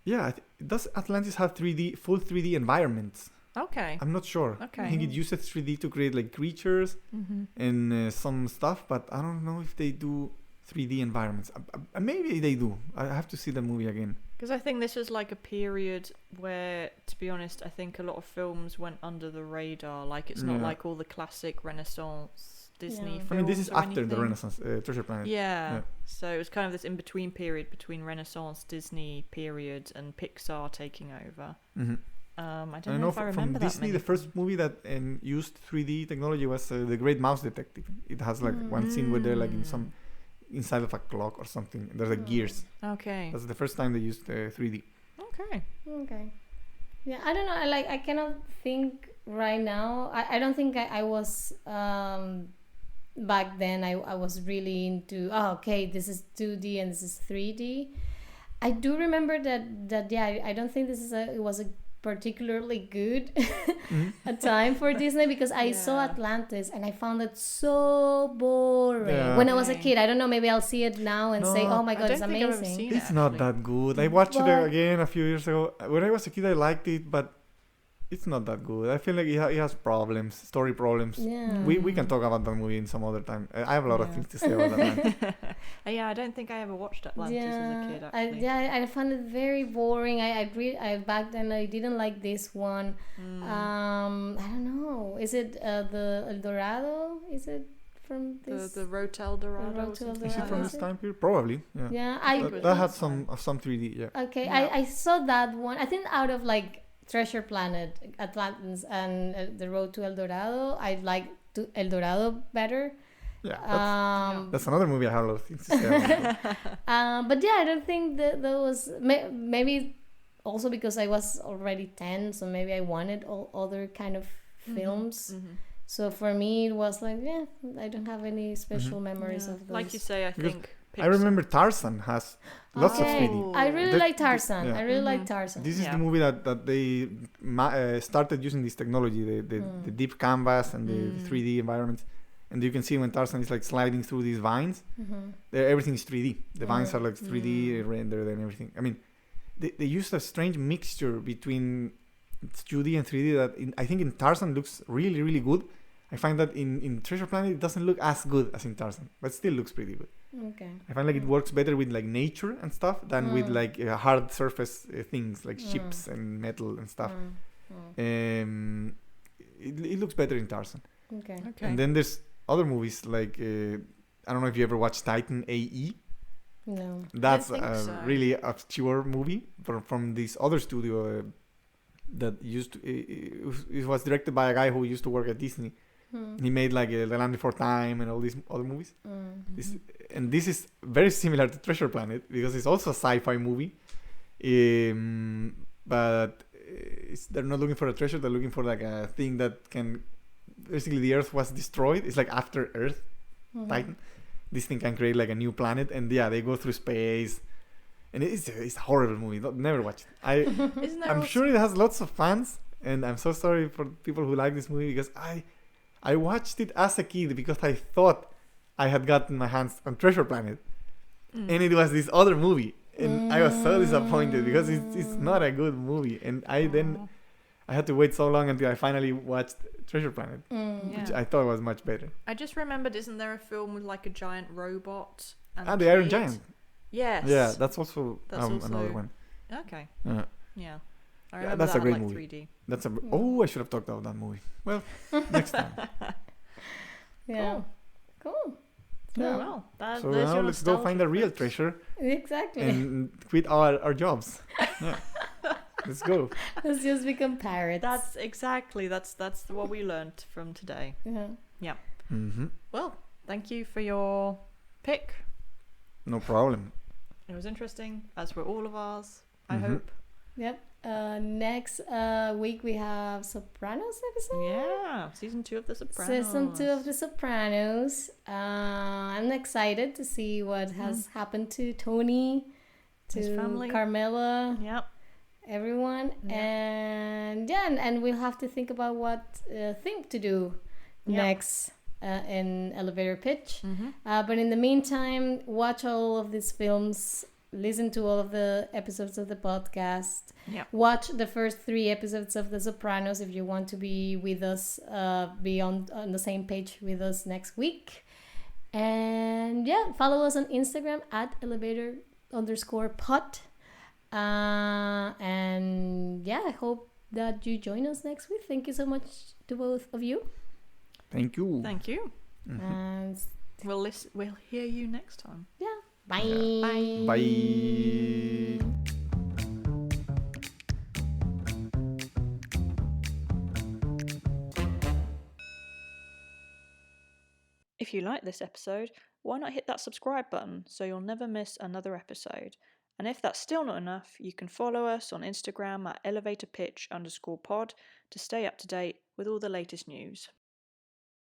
Yeah, does Atlantis have 3D, full 3D environments? Okay. I'm not sure. Okay. I think it uses 3D to create like creatures Mm-hmm. and some stuff, but I don't know if they do 3D environments. Maybe they do. I have to see the movie again. Because I think this was like a period where, to be honest, I think a lot of films went under the radar. Like, it's not Yeah. like all the classic Renaissance Disney Yeah. films. I mean, this is or after the anything. Renaissance, Treasure Planet. Yeah. Yeah. So it was kind of this in-between period between Renaissance Disney period and Pixar taking over. Mm-hmm. I I don't know know if I from remember that Disney, many the first films. movie that used 3D technology was The Great Mouse Detective. It has like one scene where they're like in some inside of a clock or something. There's like gears. Okay. That's the first time they used 3D. Okay. Okay. Yeah, I don't know. I cannot think right now. I don't think I was back then. I was really into. Oh, okay, this is 2D and this is 3D. I do remember that yeah. I don't think this is it was a particularly good a time for Disney because I saw Yeah. Atlantis and I found it so boring Yeah. when I was a Okay. kid. I don't know. Maybe I'll see it now and say, No, "Oh my I god, don't it's think I've ever amazing." seen It's it, not actually. that good. I watched it But- again a few years ago. When I was a kid, I liked it, but it's not that good. I feel like it has problems, story problems. Yeah. We can talk about that movie in some other time. I have a lot of Yeah. things to say about that. Yeah, I don't think I ever watched Atlantis as a kid. Actually. I found it very boring. I back then I didn't like this one. Mm. I don't know. Is it the El Dorado? Is it from this? The Rotel Dorado. Rotel or something Is it Dorado. from like this time period? Probably. Yeah. Yeah, I think That, it that was had some 3D. Yeah. okay. Yeah. I saw that one. I think out of like Treasure Planet, Atlantis, and The Road to El Dorado, I like El Dorado better. Yeah. That's another movie I have a lot of things to say about. But yeah, I don't think that was maybe also because I was already 10, so maybe I wanted all other kind of films. Mhm. So for me, it was like, yeah, I don't have any special memories Yeah. of those. Like you say, I Because think. I remember Tarzan has lots of Okay. 3D. I really That- like Tarzan. yeah. I really like Mhm. Tarzan. This is Yeah. the movie that they started using this technology, the deep canvas and the 3D environments. and you can see when Tarzan is like sliding through these vines, everything is 3D. The vines are like 3D rendered and everything. I mean, they used a strange mixture between 2D and 3D that I think in Tarzan looks really, really good. I find that in Treasure Planet it doesn't look as good as in Tarzan, but still looks pretty good. Okay. I find like it works better with like nature and stuff than with like hard surface things like ships and metal and stuff. It looks better in Tarzan. Okay. And then there's other movies like I don't know if you ever watched Titan AE. No. That's I think a so. really obscure movie from this other studio that used to, it was directed by a guy who used to work at Disney. He made like The Land Before Time and all these other movies. This is very similar to Treasure Planet because it's also a sci-fi movie, but they're not looking for a treasure. They're looking for like a thing that can. Basically, the Earth was destroyed. It's like after Earth, Titan. This thing can create like a new planet, and yeah, they go through space, and it's a horrible movie. Never watch it. I'm sure it has lots of fans, and I'm so sorry for people who like this movie because I watched it as a kid because I thought I had gotten my hands on Treasure Planet, and it was this other movie, and I was so disappointed because it's not a good movie, and I had to wait so long until I finally watched Treasure Planet, which I thought was much better. I just remembered, isn't there a film with like a giant robot? And The Iron Giant. Yes. Yeah, that's also also another one. Okay. Yeah. Yeah. I remember that's that a great on, like, movie. 3D. That's a. Oh, I should have talked about that movie. Well, next time. Yeah. Cool. Yeah. Well, So now let's go find a real treasure Exactly. and quit our jobs. Yeah. Let's go. Let's just become parrots. That's exactly. That's what we learned from today. Yeah. Mm-hmm. Well, thank you for your pick. No problem. It was interesting, as were all of ours. I hope. Yep. Next week we have Sopranos episode. Yeah, season 2 of The Sopranos. Season 2 of The Sopranos. I'm excited to see what has happened to Tony, to His family. Carmela, Yep. everyone, and we'll have to think about what thing to do next in Elevator Pitch. But in the meantime, watch all of these films. Listen to all of the episodes of the podcast. Watch the first 3 episodes of The Sopranos if you want to be with us, be on the same page with us next week. And follow us on Instagram at elevator_pod. And I hope that you join us next week. Thank you so much to both of you. Thank you. Thank you. And We'll hear you next time. bye. Bye. Bye. If you like this episode, why not hit that subscribe button so you'll never miss another episode? And if that's still not enough, you can follow us on Instagram at elevatorpitch_pod to stay up to date with all the latest news.